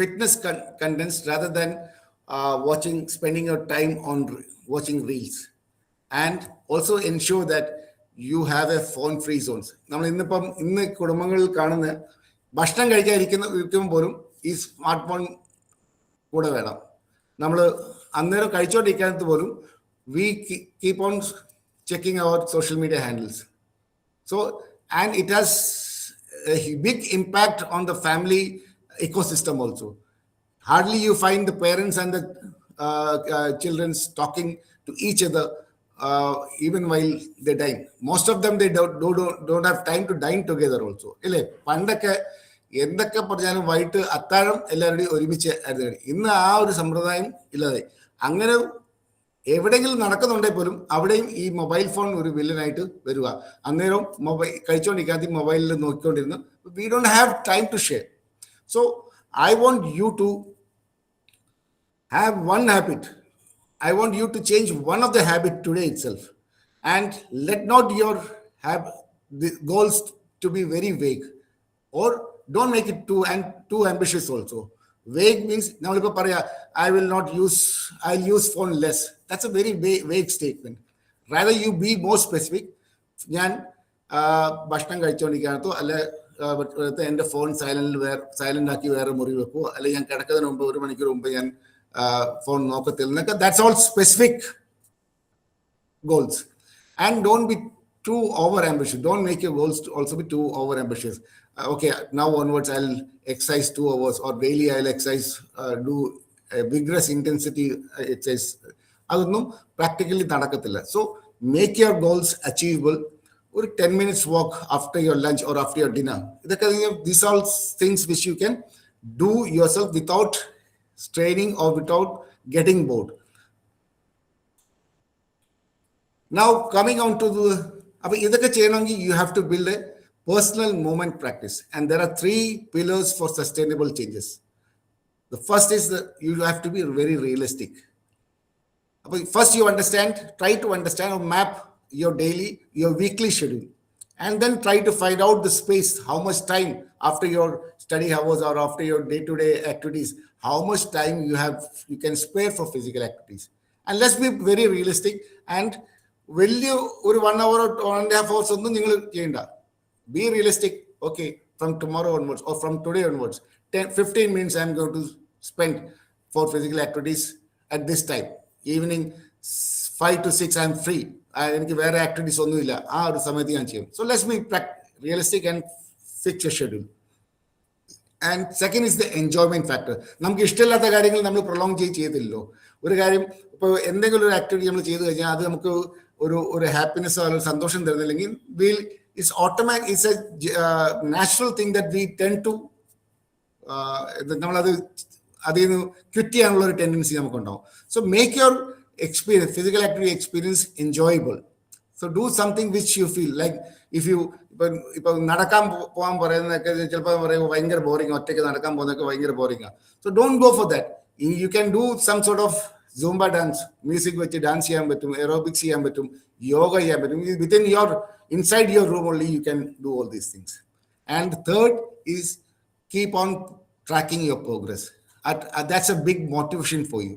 fitness contents rather than spending your time on watching reels. And also ensure that you have a phone free zones. നമ്മൾ ഇന്ന് കുടുംബങ്ങളിൽ കാണുന്ന ഭക്ഷണം കഴിക്കാതിരിക്കുമ്പോൾ പോലും ഈ smart phone കൂടെ വേണം. നമ്മൾ അന്നേരം കഴിച്ചോണ്ടിരിക്കാത്ത പോലും we keep on checking our social media handles. So, and it has a big impact on the family ecosystem also. Hardly you find the parents and the children talking to each other even while they dine. Most of them, they don't have time to dine together also. ഇല്ലേ, പണ്ടൊക്കെ എന്തൊക്കെ പറഞ്ഞാലും വൈകിട്ട് അത്താഴം എല്ലാവരുടെയും ഒരുമിച്ച് ആയിരുന്നു. ഇന്ന് ആ ഒരു സമ്പ്രദായം ഇല്ലാതെ. അങ്ങനെ എവിടെയെങ്കിലും നടക്കുന്നുണ്ടെങ്കിൽ പോലും അവിടെയും ഈ മൊബൈൽ ഫോൺ ഒരു വില്ലനായിട്ട് വരിക. അന്നേരം കഴിച്ചുകൊണ്ടിരിക്കാതെ മൊബൈലിൽ നോക്കിക്കൊണ്ടിരുന്നു. We don't have time to share. So I want you to have one habit. I want you to change one of the habit today itself, and let not your have the goals to be very vague, or don't make it too ambitious also. Vague means now I will not use, I'll use phone less. That's a very vague statement. Rather you be more specific. ഞാൻ ഭക്ഷണം കഴിച്ചുകൊണ്ടിരിക്കുകയാണോ അല്ലെ എൻ്റെ phone silent ആക്കി വേറെ മുറി വെക്കുമോ, അല്ലെങ്കിൽ ഞാൻ കിടക്കുന്നതിന് മുമ്പ് 1 മണിക്കൂർ മുമ്പ് ഞാൻ phone നോക്കത്തില്ല. That's all specific goals. And don't be too over ambitious. Don't make your goals to also be too over ambitious. Okay, now onwards I'll exercise 2 hours, or daily I'll exercise, do a vigorous intensity exercise. അതൊന്നും practically നടക്കത്തില്ല. So make your goals achievable. ഒരു 10 minutes walk after your lunch or after your dinner. These are all things which you can do yourself without straining or without getting bored. Now coming on to the, you have to build a personal movement practice, and there are 3 pillars for sustainable changes. The first is that you have to be very realistic. First you try to understand or map your weekly schedule, and then try to find out the space, how much time after your study hours or after your day-to-day activities, how much time you can spare for physical activities. And let's be very realistic, and വലിയ ഒരു 1 hour or 1.5 hours ഒന്നും നിങ്ങൾ ചെയ്യണ്ട. Be realistic. Okay, from tomorrow onwards or from today onwards, 15 minutes I'm going to spend for physical activities at this time. Evening 5 to 6 I'm free. എനിക്ക് വേറെ activities ഒന്നുമില്ല, ആ ഒരു സമയത്ത് ഞാൻ ചെയ്യും. So let's be realistic and fix your schedule. And second is the enjoyment factor. നമുക്ക് ഇഷ്ടമില്ലാത്ത കാര്യങ്ങൾ നമ്മൾ പ്രൊലോങ് ചെയ്തില്ലല്ലോ. ഒരു കാര്യം ഇപ്പോൾ എന്തെങ്കിലും ഒരു ആക്ടിവിറ്റി നമ്മൾ ചെയ്തു കഴിഞ്ഞാൽ അത് നമുക്ക് ഒരു ഹാപ്പിനെസ് or സന്തോഷം തരുന്നില്ലെങ്കിൽ it's automatic, it's a natural thing that we tend to നമ്മളത് അതിൽ നിന്ന് ക്വിറ്റ് ചെയ്യാനുള്ള ഒരു tendency നമുക്കുണ്ടാവും. So make your experience, physical activity experience enjoyable. So do something which you feel like. If you ഇപ്പൊ നടക്കാൻ പോകാൻ പറയുന്നതൊക്കെ ചിലപ്പോൾ പറയുമ്പോൾ ഭയങ്കര ബോറിംഗ്, ഒറ്റയ്ക്ക് നടക്കാൻ പോകുന്നതൊക്കെ ഭയങ്കര boring. So don't go for that. You can do some sort of Zumba dance, music വെച്ച് ഡാൻസ് ചെയ്യാൻ പറ്റും, എറോബിക്സ് ചെയ്യാൻ പറ്റും, യോഗ ചെയ്യാൻ പറ്റും. Within your, inside your room only you can do all these things. And third is keep on tracking your progress. That's a big motivation for you.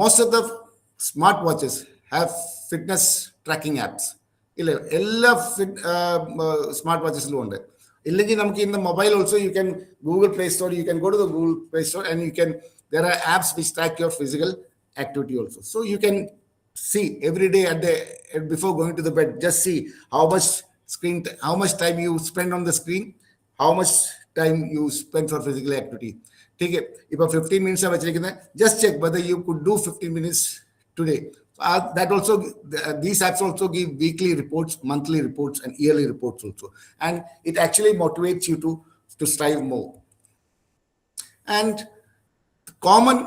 Most of the smartwatches have fitness tracking apps. എല്ലാ smart വാച്ചസിലും ഉണ്ട്. ഇല്ലെങ്കിൽ നമുക്ക് ഇന്ന് mobile also you can Google Play Store, you can go to the Google Play Store and you can, there are apps which track your physical activity also. So you can see every day before going to the bed, just see how much time you spend on the screen, how much time you spend for physical activity. Take it. If 15 minutes are vechirikkunna, just check whether you could do 15 minutes today. That also, these apps also give weekly reports, monthly reports, and yearly reports also, and it actually motivates you to strive more. And common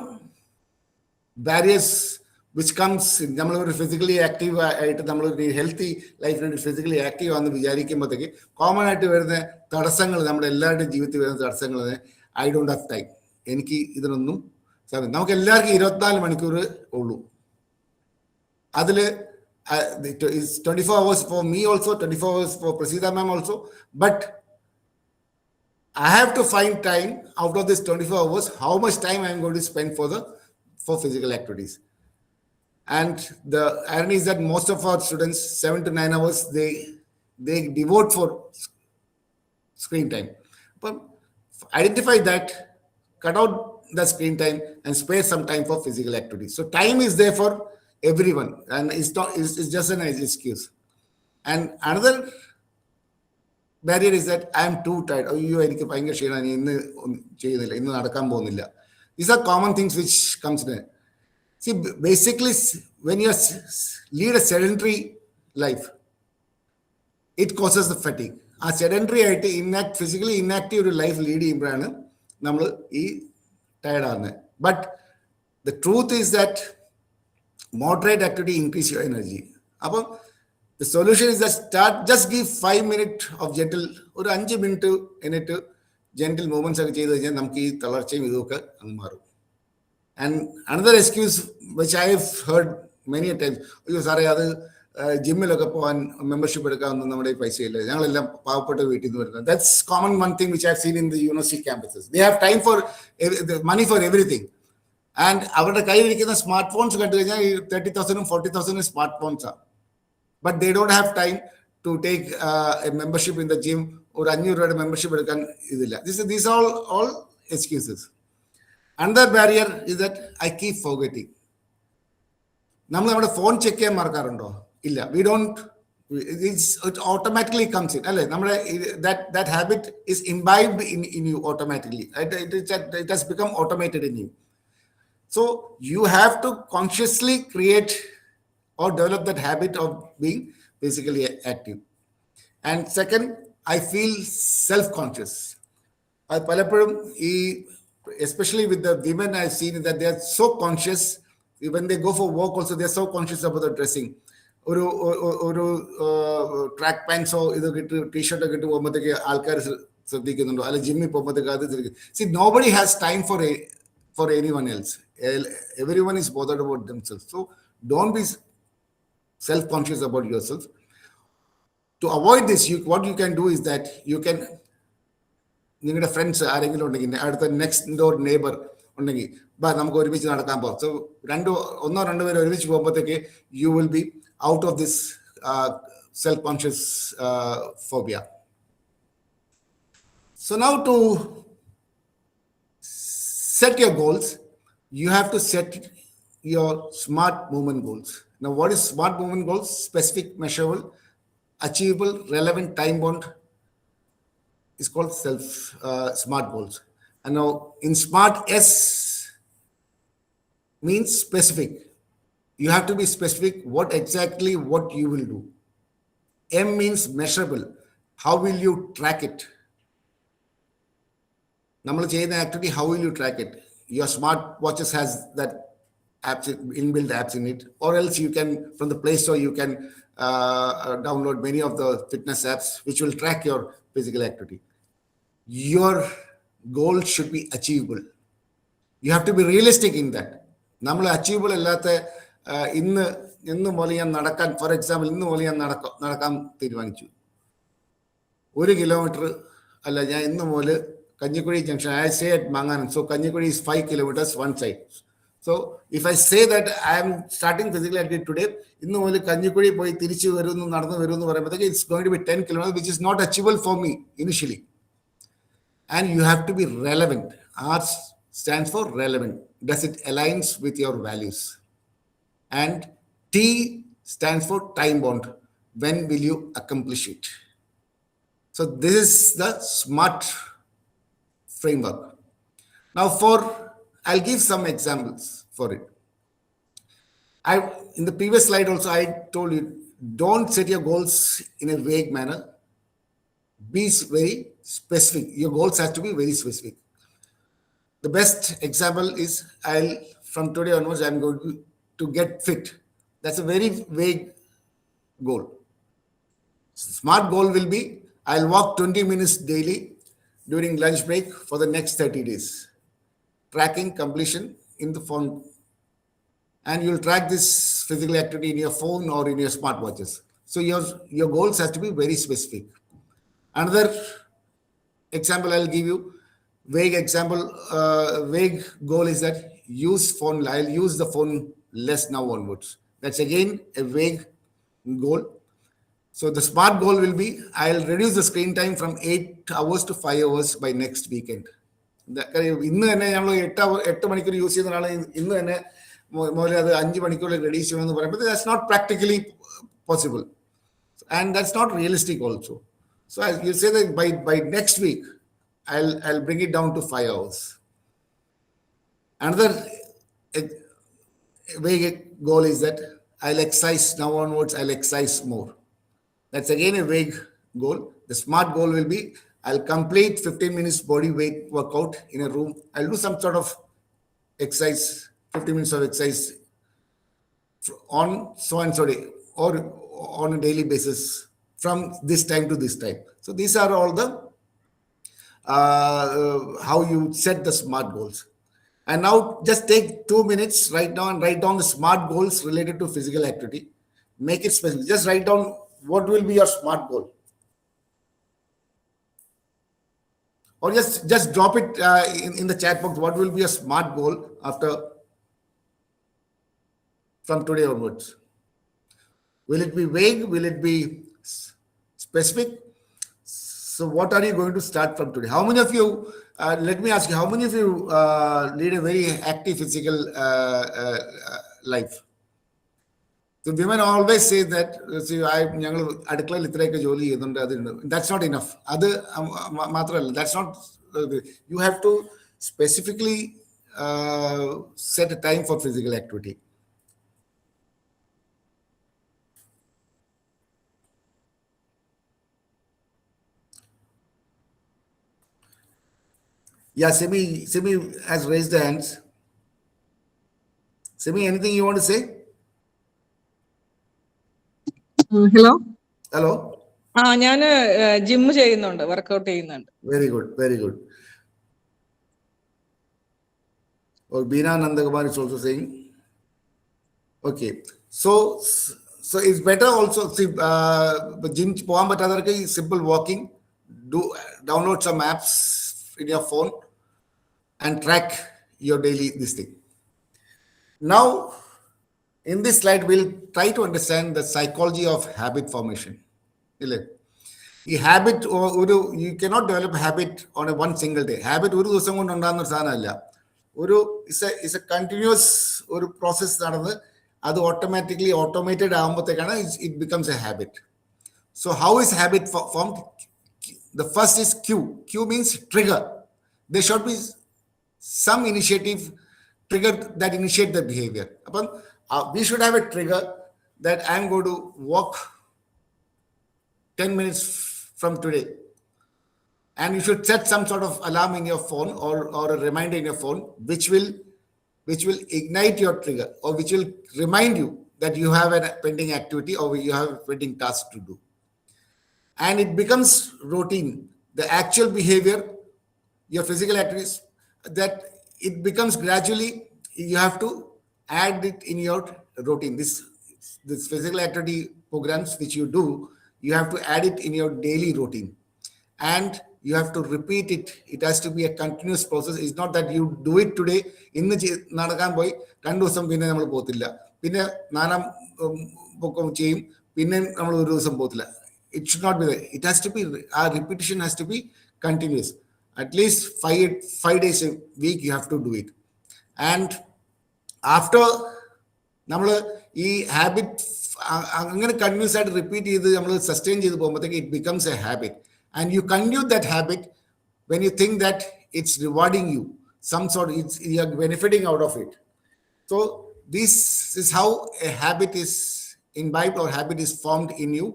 barriers which comes നമ്മളൊരു physically active ആയിട്ട് നമ്മളൊരു healthy ലൈഫിന് physically active ആണെന്ന് വിചാരിക്കുമ്പോഴത്തേക്ക് common ആയിട്ട് വരുന്ന തടസ്സങ്ങൾ, നമ്മുടെ എല്ലാവരുടെയും ജീവിതത്തിൽ വരുന്ന തടസ്സങ്ങൾ, ഐ ഡോണ്ട് ഹാവ് ടൈം, എനിക്ക് ഇതിനൊന്നും സമയം. നമുക്ക് എല്ലാവർക്കും 24 മണിക്കൂർ ഉള്ളൂ. അതിൽ 24 hours for me also, 24 hours for Prasida ma'am also, but I have to find time out of this 24 hours, how much time I am going to spend for physical activities. And the irony is that most of our students, 7 to 9 hours, they devote for screen time. But identify that, cut out the screen time and spare some time for physical activities. So time is there for everyone, and it's just an excuse. And another barrier is that I am too tired. അയ്യോ എനിക്ക് ഭയങ്കര ക്ഷീണമാണ്, ഇന്ന് ചെയ്യുന്നില്ല, ഇന്ന് നടക്കാൻ പോകുന്നില്ല. These are common things which comes in. See, basically, when you lead a sedentary life, it causes the fatigue. ആ sedentary ആയിട്ട് ഫിസിക്കലി ഇന്നാക്റ്റീവ് ഒരു ലൈഫ് ലീഡ് ചെയ്യുമ്പോഴാണ് നമ്മൾ ഈ ടയർഡ് ആകുന്നത്. But the truth is that moderate activity increase your energy. അപ്പം the solution is that just give 5 minutes of gentle, ഒരു 5 minute gentle movements ഒക്കെ ചെയ്ത് കഴിഞ്ഞാൽ നമുക്ക് ഈ തളർച്ചയും ഇതൊക്കെ അങ്ങ് മാറും. And another excuse which I've heard many a times, അയ്യോ സാറേ അത് ജിമ്മിലൊക്കെ പോകാൻ മെമ്പർഷിപ്പ് എടുക്കാമെന്ന് നമ്മുടെ ഈ പൈസയില്ല, ഞങ്ങളെല്ലാം പാവപ്പെട്ട വീട്ടിൽ നിന്ന് വരുന്നത്. That's common one thing which I have seen in the university campuses. They have time for money for everything. And അവരുടെ കയ്യിലിരിക്കുന്ന സ്മാർട്ട് ഫോൺസ് കണ്ടു കഴിഞ്ഞാൽ ഈ 30,000 40,000 സ്മാർട്ട് ഫോൺസ് ആണ്. But they don't have time to take a membership in the gym. ഒരു 500 രൂപയുടെ membership എടുക്കാൻ ഇതില്ല. These all excuses. Another barrier is that I keep forgetting. നമ്മൾ നമ്മുടെ ഫോൺ ചെക്ക് ചെയ്യാൻ മറക്കാറുണ്ടോ? ഇല്ല. We don't. It automatically comes in. അല്ലേ? നമ്മുടെ that habit is imbibed in you automatically. It has become automated in you. So you have to consciously create or develop that habit of being physically active. And second, I feel self-conscious. അത് പലപ്പോഴും ഈ especially with the women, I've seen that they are so conscious. When they go for walk also, they are so conscious about the dressing. ഒരു track പാൻസോ ഇതൊക്കെ ഇട്ട് ടീഷർട്ടൊക്കെ ഇട്ട് പോകുമ്പോഴത്തേക്ക് ആൾക്കാർ ശ്രദ്ധിക്കുന്നുണ്ടോ, അല്ലെ ജിമ്മിൽ പോകുമ്പോഴത്തേക്ക് അത് ശ്രദ്ധിക്കും. See, nobody has time for anyone else. Everyone is bothered about themselves. So don't be self-conscious about yourself. To avoid this, what you can do is that you can, നിങ്ങളുടെ ഫ്രണ്ട്സ് ആരെങ്കിലും ഉണ്ടെങ്കിൽ, അടുത്ത നെക്സ്റ്റ് ഡോർ നെയ്ബർ ഉണ്ടെങ്കിൽ, നമുക്ക് ഒരുമിച്ച് നടക്കാൻ പോകാം. So ഒന്നോ രണ്ടോ പേര് ഒരുമിച്ച് പോകുമ്പോഴത്തേക്ക് you will be out of this self conscious phobia. So now to set your goals, you have to set your smart movement goals. Now, what is smart movement goals? Specific, measurable, achievable, relevant, time bound. Is called smart goals. And now in smart, S means specific. You have to be specific what you will do. M means measurable. How will you track it? നമ്മൾ ചെയ്യുന്ന activity, how will you track it? Your smart watches has that apps, inbuilt apps in it, or else you can, from the Play Store, you can download many of the fitness apps which will track your physical activity. Your goal should be achievable. You have to be realistic in that. നമ്മൾ achievable അല്ലാത്ത ഇന്ന് മുതൽ ഞാൻ നടക്കാൻ, for example ഇന്ന് മുതൽ ഞാൻ നടക്കാൻ തീരുമാനിച്ചു 1 കിലോമീറ്റർ അല്ല, ഞാൻ ഇന്ന് മുതൽ Kanjikuzhi junction, I stay at Manganan, so Kanyikudi is 5 kilometers one side. So if I say that I am starting physical activity today, ഇന്ന് മുതൽ കഞ്ഞിക്കുഴി പോയി തിരിച്ചു വരുന്നു നടന്നു വരുമെന്ന് പറയുമ്പോഴത്തേക്ക് it's going to be 10 kilometers, which is not achievable for me initially. And you have to be relevant. R stands for relevant. Does it aligns with your values? And T stands for time bound. When will you accomplish it? So this is the SMART framework. Now I'll give some examples for it. In the previous slide also, I told you, don't set your goals in a vague manner. Be very specific. Your goals have to be very specific. The best example is, from today onwards, I'm going to get fit. That's a very vague goal. Smart goal will be, I'll walk 20 minutes daily during lunch break for the next 30 days. Tracking completion in the phone. And you'll track this physical activity in your phone or in your smartwatches. So your goals have to be very specific. Another example I'll give you, vague goal is that I'll use the phone less now onwards. That's again a vague goal. So the smart goal will be, I'll reduce the screen time from 8 hours to 5 hours by next weekend. ഇന്ന് തന്നെ നമ്മൾ 8 മണിക്കൂർ use ചെയ്യുന്ന ആളെ ഇന്ന് തന്നെ മുതൽ അത് 5 മണിക്കൂറിൽ റെഡ്യൂസ് ചെയ്യണമെന്ന് പറയുമ്പോൾ that's not practically possible, and that's not realistic also. So you say that by next week, I'll bring it down to 5 hours. Another vague goal is that I'll exercise now onwards, I'll exercise more. That's again a vague goal. The smart goal will be, I'll complete 15 minutes body weight workout in a room. I'll do some sort of exercise, 15 minutes of exercise on so and so day, or on a daily basis from this time to this time. So these are all the how you set the smart goals. And now just take 2 minutes right now and write down the smart goals related to physical activity. Make it specific. Just write down what will be your smart goal. Or just drop it in the chat box. What will be a smart goal from today onwards? Will it be vague? Will it be specific? So what are you going to start from today? How many of you, let me ask you, how many of you lead a very active physical life? So women always say that, see, that's not enough. That's not, you have to specifically set a time for physical activity. Yeah, Simi has raised the hands. Simi, anything you want to say? Hello Hello. ഞാൻ gym ചെയ്യുന്നുണ്ട്, workout ചെയ്യുന്നുണ്ട്. Very good, very good. Or Beena Nandakumar is also saying. Okay, so it's better also. See, gym poam batadar simple walking. Download some apps in your phone and track your daily this thing. Now, in this slide, we'll try to understand the psychology of habit formation. ഈ habit you cannot develop habit on a one single day. Habit ഒരു ദിവസം കൊണ്ട് ഉണ്ടാകുന്ന ഒരു സാധനമല്ല. It's a continuous ഒരു process നടന്ന് അത് ഓട്ടോമേറ്റഡ് ആകുമ്പോഴത്തേക്കാണ് it becomes a habit. So how is habit formed? The first is Q. Q means trigger. There should be some initiative trigger that initiate the behavior. We should have a trigger that I'm going to walk 10 minutes from today. And you should set some sort of alarm in your phone or a reminder in your phone, which will ignite your trigger, or which will remind you that you have a pending activity or you have a pending task to do. And it becomes routine. The actual behavior, your physical activities, that it becomes gradually, you have to add it in your routine. This physical activity programs which you do, you have to add it in your daily routine. And you have to repeat it. It has to be a continuous process. It's not that you do it today, ഇന്ന് നടക്കാൻ പോയി 2 ദിവസം പിന്നെ നമ്മൾ പോകത്തില്ല, പിന്നെ 4ാം പൊക്കം ചെയ്യും, പിന്നെ നമ്മൾ ഒരു ദിവസം പോകത്തില്ല. It should not be there. It has to be, our repetition has to be continuous. At least 5 days a week you have to do it. And after നമ്മൾ ഈ ഹാബിറ്റ് അങ്ങനെ കണ്ടിന്യൂസ് ആയിട്ട് റിപ്പീറ്റ് ചെയ്ത് നമ്മൾ സസ്റ്റെയിൻ ചെയ്ത് പോകുമ്പോഴത്തേക്ക് it becomes a habit. And you continue that habit when you think that it's rewarding you, you are benefiting out of it. So this is how a habit is imbibed or habit is formed in you.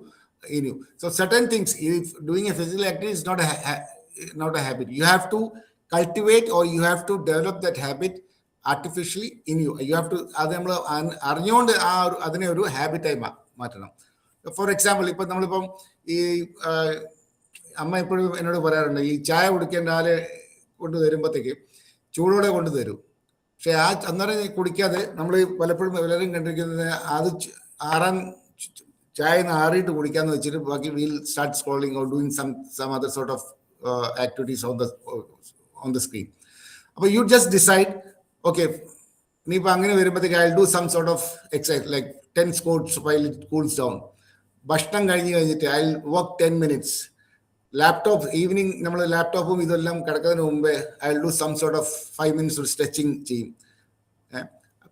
So certain things, if doing a physical activity is not a habit, you have to cultivate or you have to develop that habit artificially in you. You have to അറിഞ്ഞുകൊണ്ട് അതിനെ ഒരു ഹാബിറ്റായി മാറ്റണം. For example, ഇപ്പം നമ്മളിപ്പം ഈ അമ്മ എപ്പോഴും എന്നോട് പറയാറുണ്ട്, ഈ ചായ കുടിക്കേണ്ട ആളെ കൊണ്ട് തരുമ്പോഴത്തേക്ക് ചൂടോടെ കൊണ്ട് തരും. പക്ഷെ അന്നേരം കുടിക്കാതെ നമ്മൾ പലപ്പോഴും എല്ലാവരും കണ്ടിരിക്കുന്നത് അത് ചായ ആറിയിട്ട് കുടിക്കാന്ന് വെച്ചിട്ട് ബാക്കി we'll start scrolling or doing some other sort of activities on the screen. അപ്പോൾ യു ജസ്റ്റ് ഡിസൈഡ്, ഓക്കെ, ഇനിയിപ്പോൾ അങ്ങനെ വരുമ്പോഴത്തേക്ക് I do some sort of exercise like 10 squats while it cools down. ഭക്ഷണം കഴിഞ്ഞിട്ട് I work 10 minutes. Laptop evening നമ്മൾ ലാപ്ടോപ്പും ഇതെല്ലാം കിടക്കുന്നതിന് മുമ്പേ I do some sort of 5 minutes ഒരു സ്ട്രെച്ചിങ് ചെയ്യും.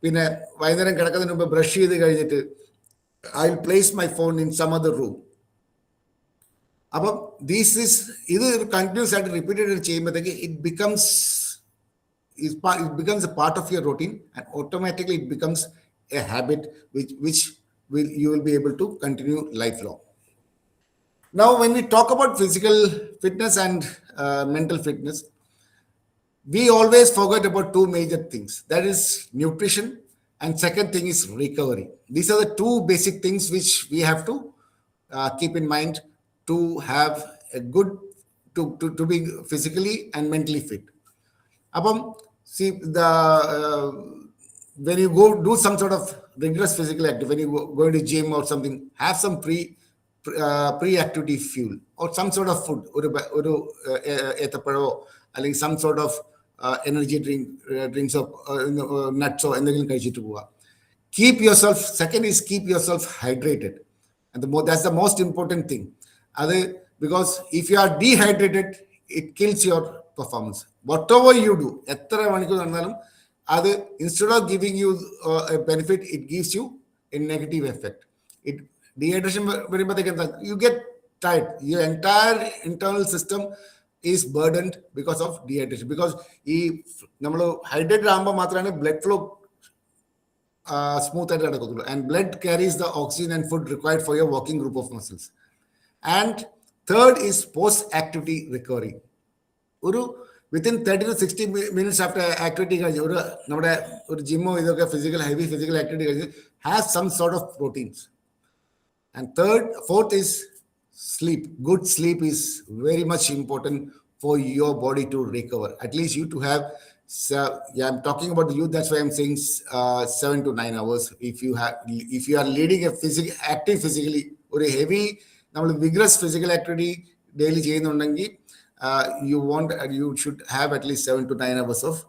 പിന്നെ വൈകുന്നേരം കിടക്കുന്നതിന് മുമ്പ് ബ്രഷ് ചെയ്ത് കഴിഞ്ഞിട്ട് I will place my phone in some other room. അപ്പം ഇത് കണ്ടിന്യൂസ് ആയിട്ട് റിപ്പീറ്റഡ് ചെയ്യുമ്പോഴത്തേക്ക് it becomes a part of your routine, and automatically it becomes a habit which you will be able to continue lifelong. Now, when we talk about physical fitness and mental fitness, we always forget about 2 major things. That is nutrition, and second thing is recovery. These are the 2 basic things which we have to keep in mind to have a good, to be physically and mentally fit. അപ്പം See, when you go do some sort of rigorous physical activity, when you go into gym or something, have some pre-activity fuel or some sort of food, or some sort of energy drinks or nuts or anything. Keep yourself. Second is keep yourself hydrated, and that's the most important thing. Because if you are dehydrated, it kills your performance. Whatever you do, instead of giving you a benefit, it gives you a negative effect. It dehydration, you get tired. Your entire internal system is burdened because of dehydration. Because hydrated blood flow smooth and blood carries the oxygen and food required for your working group of muscles. And third is post-activity recovery. Within 30 to 60 minutes after activity, gym or heavy physical activity has some sort of proteins. And fourth is sleep. Good sleep is very much important for your body to recover. At least you to have, I'm talking about the youth. That's why I'm saying 7 to 9 hours. If you are leading a active physically or a heavy, vigorous physical activity daily, you should have at least 7 to 9 hours of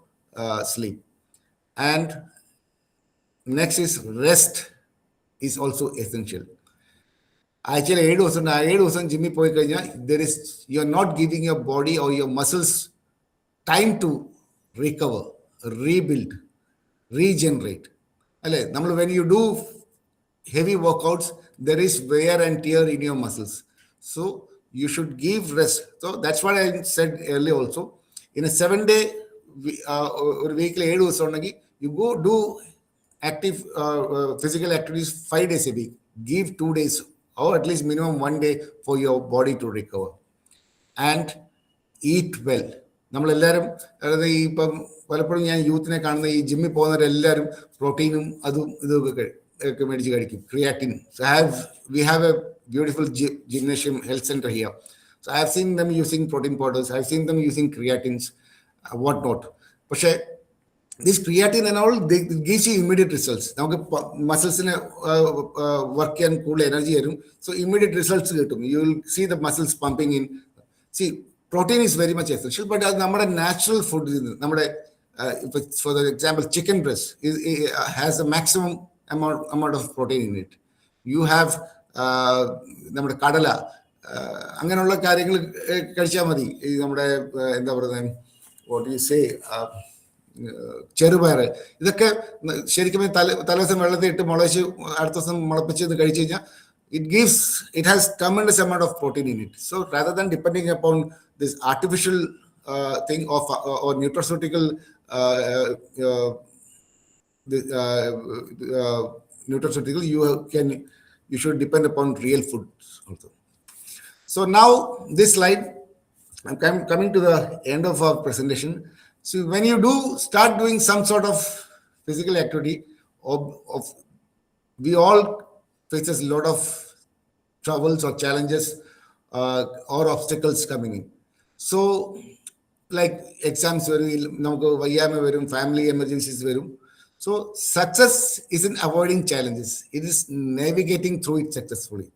sleep. And next is rest is also essential. Actually, 8 hours Jimmy you're not giving your body or your muscles time to recover, rebuild, regenerate. When you do heavy workouts, there is wear and tear in your muscles. So you should give rest. So that's what I said earlier also. In a 7-day or weekly, you go do active physical activities 5 days a week. Give 2 days or at least minimum 1 day for your body to recover. And eat well. നമ്മളെല്ലാവരും അതായത് ഇപ്പം പലപ്പോഴും ഞാൻ യൂത്തിനെ കാണുന്ന ഈ ജിമ്മിൽ പോകുന്നവരെല്ലാവരും പ്രോട്ടീനും അതും ഇതൊക്കെ മേടിച്ച് കഴിക്കും, creatine. So we have a beautiful gymnasium health center here. So I have seen them using protein powders. I have seen them using creatines, whatnot. പക്ഷേ this creatine and all, it gives you immediate results. നമുക്ക് മസിൽസിനെ work ചെയ്യാൻ കൂടുതൽ energy തരും. So immediate results കിട്ടും. You will see the muscles pumping in. See, protein is very much essential, but as our natural food, for the example, chicken breast has a maximum amount of protein in it. You have നമ്മുടെ കടല അങ്ങനെയുള്ള കാര്യങ്ങൾ കഴിച്ചാൽ മതി. ഈ നമ്മുടെ എന്താ പറയുന്നത്, what do you say, ചെറുപയർ, ഇതൊക്കെ ശരിക്കും തലേദിവസം വെള്ളത്തിൽ ഇട്ട് മുളച്ച് അടുത്ത ദിവസം മുളപ്പിച്ച് ഇത് കഴിച്ചു കഴിഞ്ഞാൽ it has tremendous amount of protein in it. So rather than depending upon this artificial thing of or nutraceutical nutraceutical, you should depend upon real food also. So now this slide, I'm coming to the end of our presentation. So when you start doing some sort of physical activity, we all faces a lot of troubles or challenges or obstacles coming in. So like exams, family emergencies. So success isn't avoiding challenges, it is navigating through it successfully.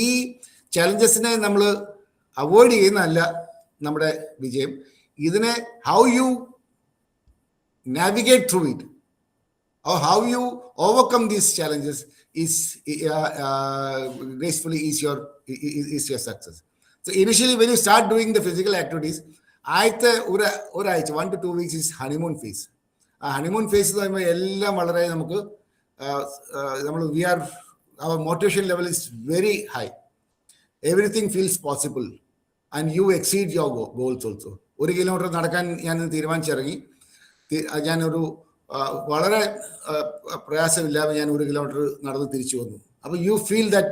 ഈ ചാലഞ്ചസിനെ നമ്മൾ avoid ചെയ്യുന്നതല്ല നമ്മുടെ വിജയം. ഇതിനെ how you navigate through it or how you overcome these challenges is gracefully is your success. So initially when you start doing the physical activities, 1 to 2 weeks is honeymoon phase. Honeymoon phase എല്ലാം വളരെ നമുക്ക് our motivation level is very high. Everything feels possible and you exceed your goals also. 1 kilometre നടക്കാൻ ഞാൻ തീരുമാനിച്ചിറങ്ങി. ഞാനൊരു വളരെ പ്രയാസമില്ലാതെ ഞാൻ 1 kilometre നടന്ന് തിരിച്ചു വന്നു. അപ്പോൾ you feel that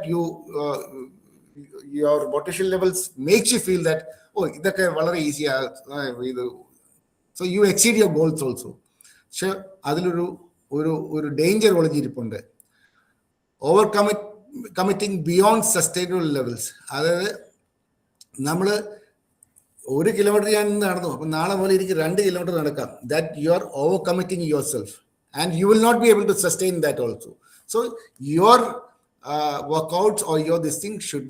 your motivation levels makes you feel that ഇതൊക്കെ വളരെ ഈസിയാ ഇത്. So you exceed your goals also. പക്ഷെ അതിലൊരു danger ഒളിഞ്ഞിരിപ്പുണ്ട്. committing beyond sustainable levels. അതായത് നമ്മൾ 1 kilometer ഞാൻ ഇന്ന് നടന്നു, അപ്പം നാളെ മുതൽ എനിക്ക് 2 kilometer നടക്കാം. That you are over committing yourself and you will not be able to sustain that also. So your workouts or your this thing should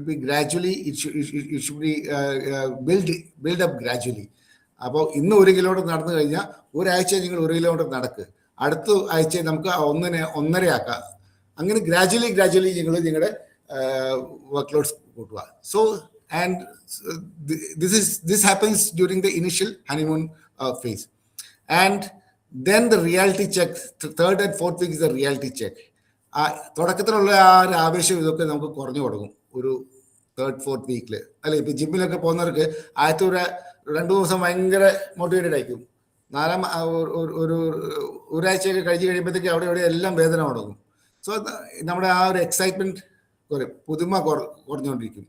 be gradually, it should be build up gradually. അപ്പോൾ ഇന്ന് 1 kilometer നടന്നു കഴിഞ്ഞാൽ ഒരാഴ്ച നിങ്ങൾ 1 kilometer നടക്കുക, അടുത്ത ആഴ്ച നമുക്ക് 1.5 ആക്കാം. അങ്ങനെ ഗ്രാജുവലി നിങ്ങൾ നിങ്ങളുടെ വർക്ക് ലോഡ്സ് കൂട്ടുക. So and this happens during the initial honeymoon phase, and then the reality check, third and fourth week is the reality check. തുടക്കത്തിലുള്ള ആ ഒരു ആവേശം ഇതൊക്കെ നമുക്ക് കുറഞ്ഞു തുടങ്ങും ഒരു 3rd 4th വീക്കിൽ അല്ലെ. ഇപ്പൊ ജിമ്മിലൊക്കെ പോകുന്നവർക്ക് ആദ്യത്തെ 2 ദിവസം ഭയങ്കര മോട്ടിവേറ്റഡ് ആയിരിക്കും. ഒരാഴ്ചയൊക്കെ കഴിഞ്ഞ് കഴിയുമ്പോഴത്തേക്ക് അവിടെ എല്ലാം വേദന തുടങ്ങും. സോ നമ്മുടെ ആ ഒരു എക്സൈറ്റ്മെന്റ് പുതുമ കുറഞ്ഞുകൊണ്ടിരിക്കും.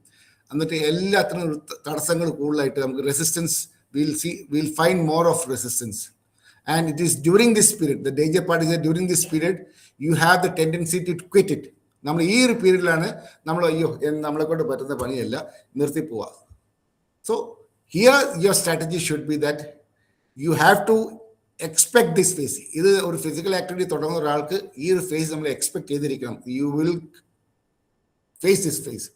എന്നിട്ട് എല്ലാത്തിനും തടസ്സങ്ങൾ കൂടുതലായിട്ട് നമുക്ക് resistance will find more of resistance. And it is during this period, the danger part is during this period you have the tendency to quit it. നമ്മൾ ഈ ഒരു പീരീഡിലാണ് നമ്മൾ നമ്മളെ കൊണ്ട് പറ്റുന്ന പണിയല്ല നിർത്തി പോവുക. So here your strategy should be that you have to expect this phase. ഇത് ഒരു ഫിസിക്കൽ ആക്ടിവിറ്റി തുടങ്ങുന്ന ഒരാൾക്ക് ഈ ഒരു ഫേസ് നമ്മൾ എക്സ്പെക്ട് ചെയ്തിരിക്കണം. You will face this phase.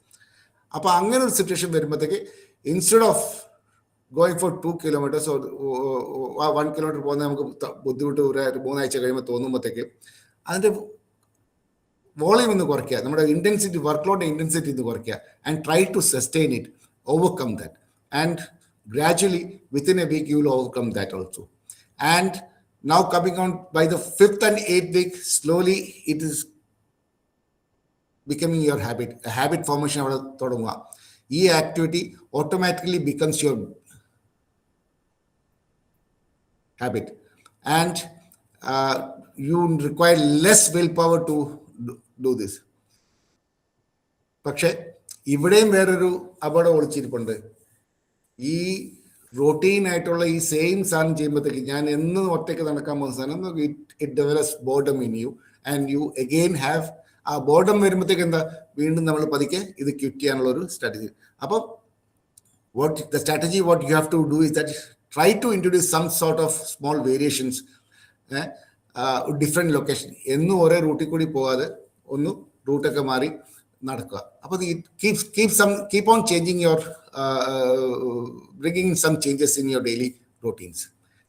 അപ്പോൾ അങ്ങനെ ഒരു സിറ്റുവേഷൻ വരുമ്പോഴത്തേക്ക് instead of going for 2 kilometers or 1 kilometer പോകുന്ന നമുക്ക് ബുദ്ധിമുട്ട് 3 ആഴ്ച കഴിയുമ്പോൾ തോന്നുമ്പോഴത്തേക്ക് അതിൻ്റെ വോളിയം ഒന്ന് കുറയ്ക്കുക, നമ്മുടെ ഇൻറ്റൻസിറ്റി, വർക്ക് ലോഡ് ഇൻറ്റൻസിറ്റി ഒന്ന് കുറയ്ക്കുക. And try to sustain it, overcome that, and gradually within a week you will overcome that also. And now coming on by the 5th and 8th week, slowly it is becoming your habit, a habit formation അവിടെ തുടങ്ങുക. ഈ activity automatically becomes your habit, and you require less willpower to do this. പക്ഷെ ഇവിടെയും വേറൊരു അപകടം ഒളിച്ചിരിപ്പുണ്ട്. ഈ routine ആയിട്ടുള്ള ഈ സെയിം സാധനം ചെയ്യുമ്പോഴത്തേക്ക്, ഞാൻ എന്നും ഒറ്റയ്ക്ക് നടക്കാൻ പോകുന്ന സാധനം, it develops boredom in you and you again have ആ ബോർഡം വരുമ്പോഴത്തേക്ക് എന്താ, വീണ്ടും നമ്മൾ പതുക്കെ ഇത് ക്വിറ്റ് ചെയ്യാനുള്ള ഒരു സ്ട്രാറ്റജി. അപ്പം the strategy what you have to do is that try to introduce some sort of small variations, different location. എന്നും ഒരേ റൂട്ടിൽ കൂടി പോകാതെ ഒന്ന് റൂട്ടൊക്കെ മാറി നടക്കുക. അപ്പോൾ keep on changing your bringing some changes in your daily routines.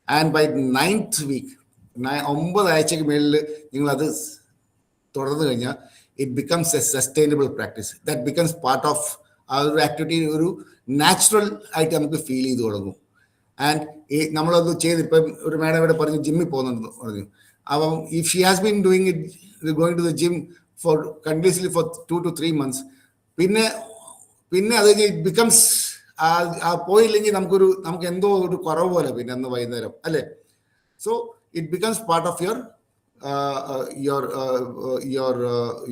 And by 9th week, 9 ആഴ്ചക്ക് മേളിൽ നിങ്ങൾ അത് തുടർന്നു കഴിഞ്ഞാൽ it becomes a sustainable practice that becomes part of our activity. ഒരു നാച്ചുറൽ ആയിട്ട് നമുക്ക് ഫീൽ ചെയ്ത് തുടങ്ങും. ആൻഡ് നമ്മളത് ചെയ്ത്, ഇപ്പം ഒരു മാഡം ഇവിടെ പറഞ്ഞു ജിമ്മിൽ പോകുന്നുണ്ടെന്ന് പറഞ്ഞു. അപ്പം if she has been doing it, going to the gym for continuously for 2 to 3 months, പിന്നെ അത് ഇറ്റ് ബിക്കംസ് പോയില്ലെങ്കിൽ നമുക്ക് എന്തോ ഒരു കുറവ് പോലെ പിന്നെ അന്ന് വൈകുന്നേരം അല്ലേ. So it becomes part of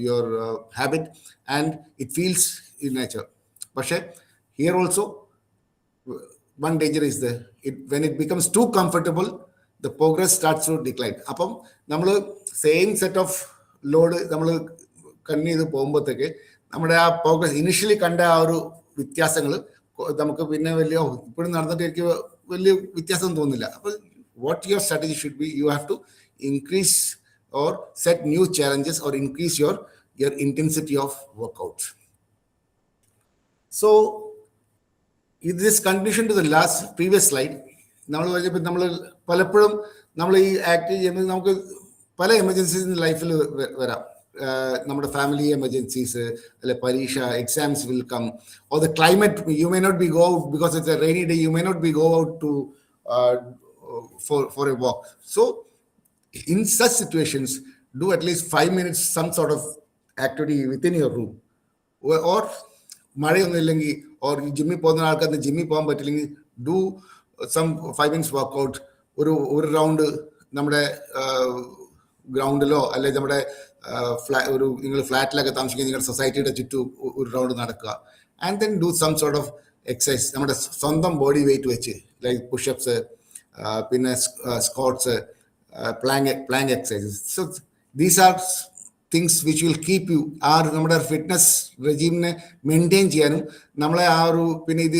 your habit, and it feels in nature. പക്ഷെ here also one danger is there. When it becomes too comfortable, the progress starts to decline. അപ്പം നമ്മൾ സെയിം സെറ്റ് ഓഫ് ലോഡ് നമ്മൾ കണ്ണി ചെയ്ത് പോകുമ്പോഴത്തേക്ക് നമ്മുടെ ആ progress initially കണ്ട ആ ഒരു വ്യത്യാസങ്ങൾ നമുക്ക് പിന്നെ ഇപ്പോഴും നടന്നിട്ട് എനിക്ക് വലിയ വ്യത്യാസം തോന്നില്ല. അപ്പോൾ what your strategy should be, you have to increase or set new challenges or increase your intensity of workouts. So this conclusion to the previous slide, നമ്മൾ പലപ്പോഴും നമ്മൾ ഈ ആക്ട് ചെയ്യുന്നത് നമുക്ക് പല എമർജൻസീസ് ലൈഫിൽ വരാം. നമ്മുടെ ഫാമിലി എമർജൻസീസ്, അല്ലെ പരീക്ഷ, exams will come, or the climate, you may not be go out because it's a rainy day, you may not be go out to for a walk. So in such situations, do at least 5 minutes some sort of activity within your room. Or മഴയൊന്നും ഇല്ലെങ്കിൽ, or ജിമ്മിൽ പോകുന്ന ആൾക്കാർക്ക് ജിമ്മിൽ പോകാൻ പറ്റില്ലെങ്കിൽ, do some 5 minutes workout. ഒരു round നമ്മുടെ ഗ്രൗണ്ടിലോ അല്ലെ നമ്മുടെ നിങ്ങൾ ഫ്ലാറ്റിലൊക്കെ താമസിക്കുന്ന നിങ്ങളുടെ സൊസൈറ്റിയുടെ ചുറ്റും ഒരു റൗണ്ട് നടക്കുക. And then do some sort of exercise നമ്മുടെ സ്വന്തം ബോഡി വെയിറ്റ് വെച്ച്, ലൈക്ക് പുഷപ്സ്, പിന്നെ squats, plank exercises. So these are things which will keep you നമ്മുടെ ഫിറ്റ്നസ് റെജീമിനെ മെയിൻറ്റെയിൻ ചെയ്യാനും നമ്മളെ ആ ഒരു പിന്നെ ഇത്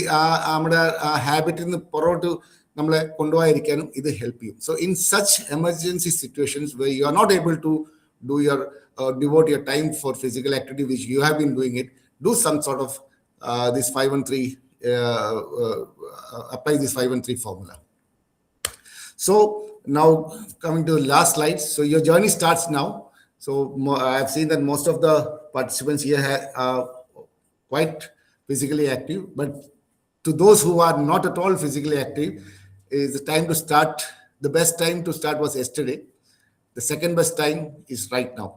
നമ്മുടെ ആ ഹാബിറ്റിൽ നിന്ന് പുറകോട്ട് നമ്മളെ കൊണ്ടുപോകാതിരിക്കാനും ഇത് ഹെൽപ്പ് ചെയ്യും. So in such emergency situations where you are not able to do your devote your time for physical activity which you have been doing it, do some sort of this 513 apply this 513 formula. So now coming to the last slide. So your journey starts now. So I've seen that most of the participants here are quite physically active, but to those who are not at all physically active, is the time to start. The best time to start was yesterday. The second best time is right now.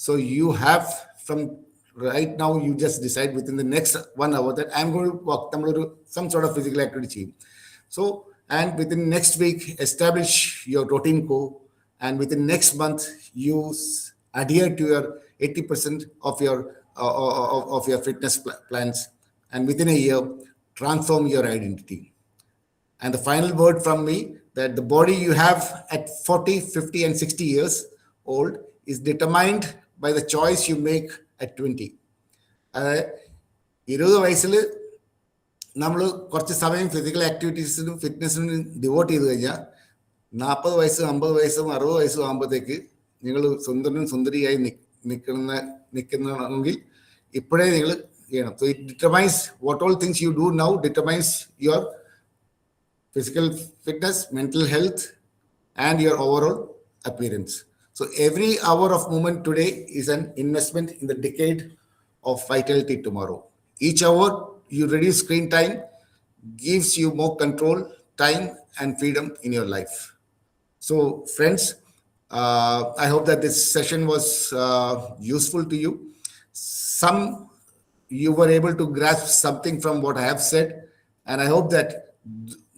So you have from right now, you just decide within the next 1 hour that I'm going to walk some sort of physical activity. So, and within next week, establish your routine core, and within next month, you adhere to your 80% of your fitness plans, and within a year, transform your identity. And the final word from me, that the body you have at 40, 50, and 60 years old is determined by the choice you make at 20. 20 വയസ്സിൽ നമ്മൾ കുറച്ച് സമയം physical ആക്ടിവിറ്റീസിനും ഫിറ്റ്നസിനും devote ചെയ്ത് കഴിഞ്ഞാൽ 40 വയസ്സും 50 വയസ്സും 60 വയസ്സും ആകുമ്പോഴത്തേക്ക് നിങ്ങൾ സുന്ദരനും സുന്ദരിയായി നിൽക്കണമെങ്കിൽ ഇപ്പോഴേ നിങ്ങൾ ചെയ്യണം. So it determines what all things you do now determines your physical fitness, mental health, and your overall appearance. So every hour of movement today is an investment in the decade of vitality tomorrow. Each hour you reduce screen time gives you more control, time, and freedom in your life. So friends, I hope that this session was useful to you. Some you were able to grasp something from what I have said, and I hope that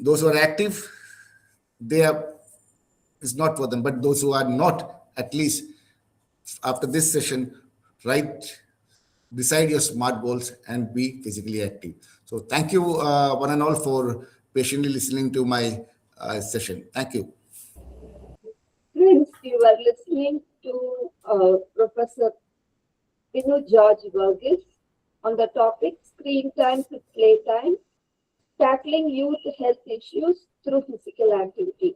those who are active, it's not for them, but those who are not, at least after this session, decide your SMART goals and be physically active. So thank you one and all for patiently listening to my session. Thank you. Friends, you are listening to Professor Vinu George Burgess on the topic Screen Time to Playtime, Tackling Youth Health Issues Through Physical Activity.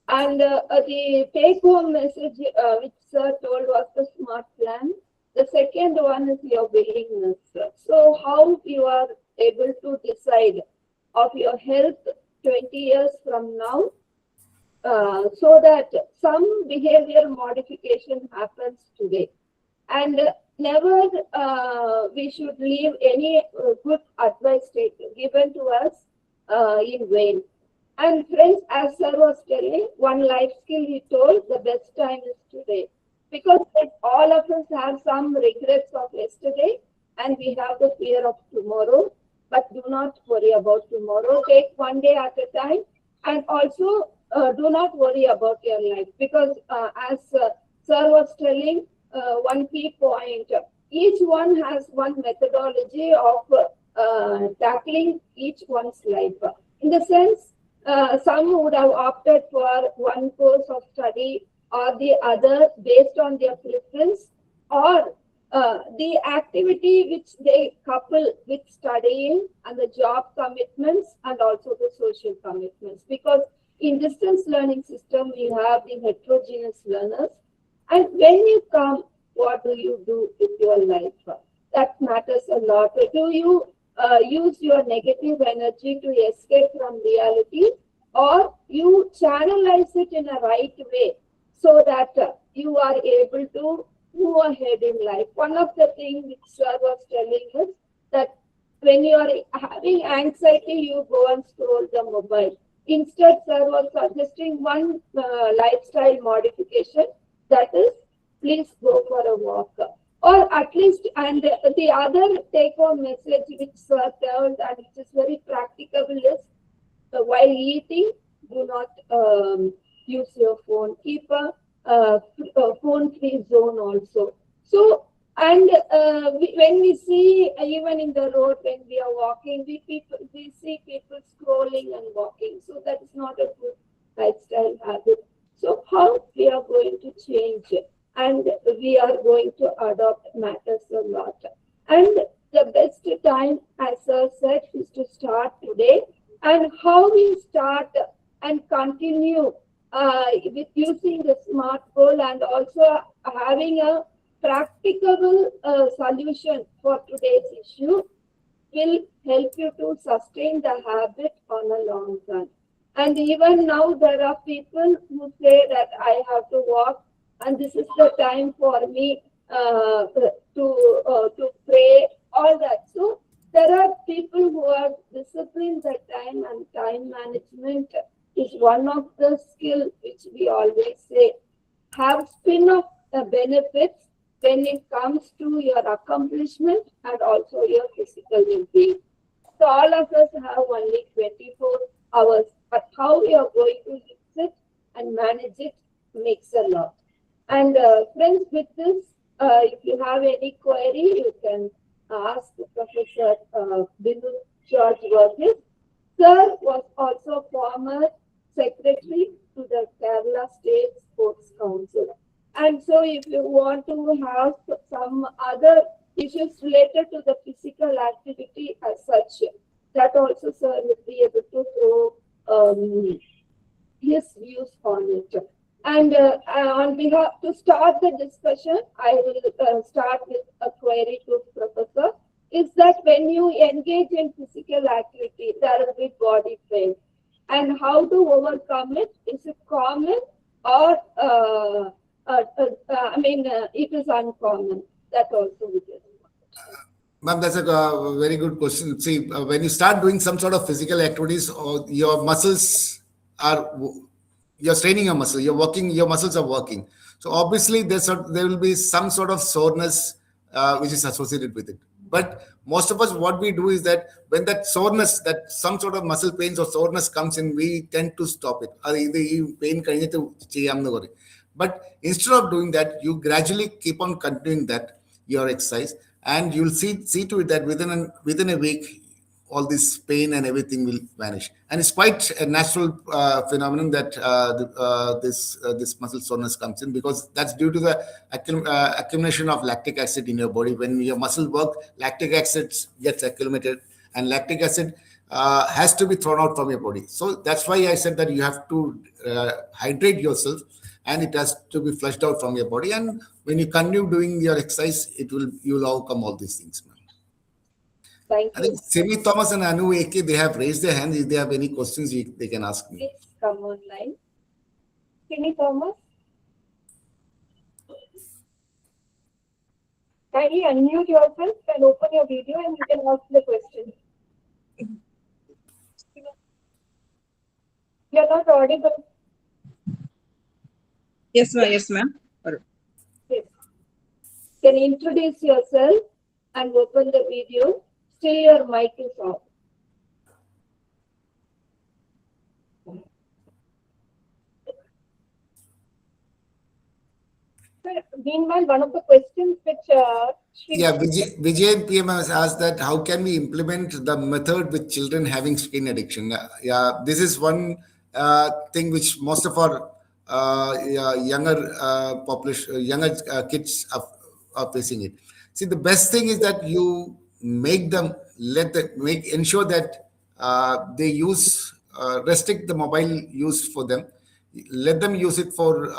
And the take-home message which Sir told was the SMART plan. The second one is your willingness. So how you are able to decide of your health 20 years from now, so that some behavior modification happens today. And never we should leave any good advice given to us in vain. And friends, as Sir was telling, one life skill he told, the best time is today. Because all of us have some regrets of yesterday and we have the fear of tomorrow. But do not worry about tomorrow. Take one day at a time, and also do not worry about your life. Because as Sir was telling, one key point, each one has one methodology of tackling each one's life. In the sense, some would have opted for one course of study or the other based on their preference, or the activity which they couple with studying and the job commitments and also the social commitments. Because in distance learning system, we have the heterogeneous learners. And when you come, what do you do with your life? That matters a lot. Do you use your negative energy to escape from reality, or you channelize it in a right way so that you are able to move ahead in life? One of the things which Sir was telling is that when you are having anxiety, you go and scroll the mobile. Instead, Sir was suggesting one lifestyle modification, that is, please go for a walk. Or at least, and the other take-home message which Sir told and which is very practicable is, while eating, do not use your phone. Keep a phone-free zone also. So, and when we see, even in the road, when we are walking, we see people scrolling and walking. So that is not a good lifestyle habit. So how we are going to change? and we are going to adopt matters a lot. And the best time, as I said, is to start today. And how we start and continue with using the smart goal and also having a practicable solution for today's issue will help you to sustain the habit on a long run. And even now, there are people who say that I have to walk, and this is the time for me to pray, all that. So there are people who are disciplined their time, and time management is one of the skills which we always say have spin-off benefits when it comes to your accomplishment and also your physical well-being. So all of us have only 24 hours, but how you are going to use it and manage it makes a lot. And friends, with this, if you have any query, you can ask Professor Bindu George Verghese. Sir was also former secretary to the Kerala State Sports Council. And so if you want to have some other issues related to the physical activity as such, that also sir will be able to throw his views on it. And on behalf, to start the discussion, I will start with a query to Professor. Is that when you engage in physical activity, there will be body pain. And how to overcome it? Is it common or it is uncommon? That also we can. Ma'am, that's a very good question. See, when you start doing some sort of physical activities, or your muscles are, you're straining your muscle, you're working, your muscles are working. So obviously, there will be some sort of soreness which is associated with it. But most of us, what we do is that when that soreness, that some sort of muscle pains or soreness comes in, we tend to stop it. Pain. But instead of doing that, you gradually keep on continuing that your exercise, and you'll see to it that within a week, all this pain and everything will vanish. And it's quite a natural phenomenon that this muscle soreness comes in, because that's due to the accumulation of lactic acid in your body. When your muscle work, lactic acid gets accumulated, and lactic acid has to be thrown out from your body. So that's why I said that you have to hydrate yourself, and it has to be flushed out from your body. And when you continue doing your exercise, you'll overcome all these things, ma'am. Thank I you. think Semi Thomas and Anu AK, they have raised their hands. If they have any questions, they can ask me. Please come online. Simi Thomas? Kindly unmute yourself and open your video and you can ask the question. You're not audible. Yes, ma'am. Yes, ma'am. Yes. Can you introduce yourself and open the video? Still your mic is off. Meanwhile, one of the questions which Vijay PM has asked that how can we implement the method with children having screen addiction? This is one thing which most of our younger population, younger kids are facing it. See, the best thing is that you make them ensure that they restrict the mobile use for them. Let them use it for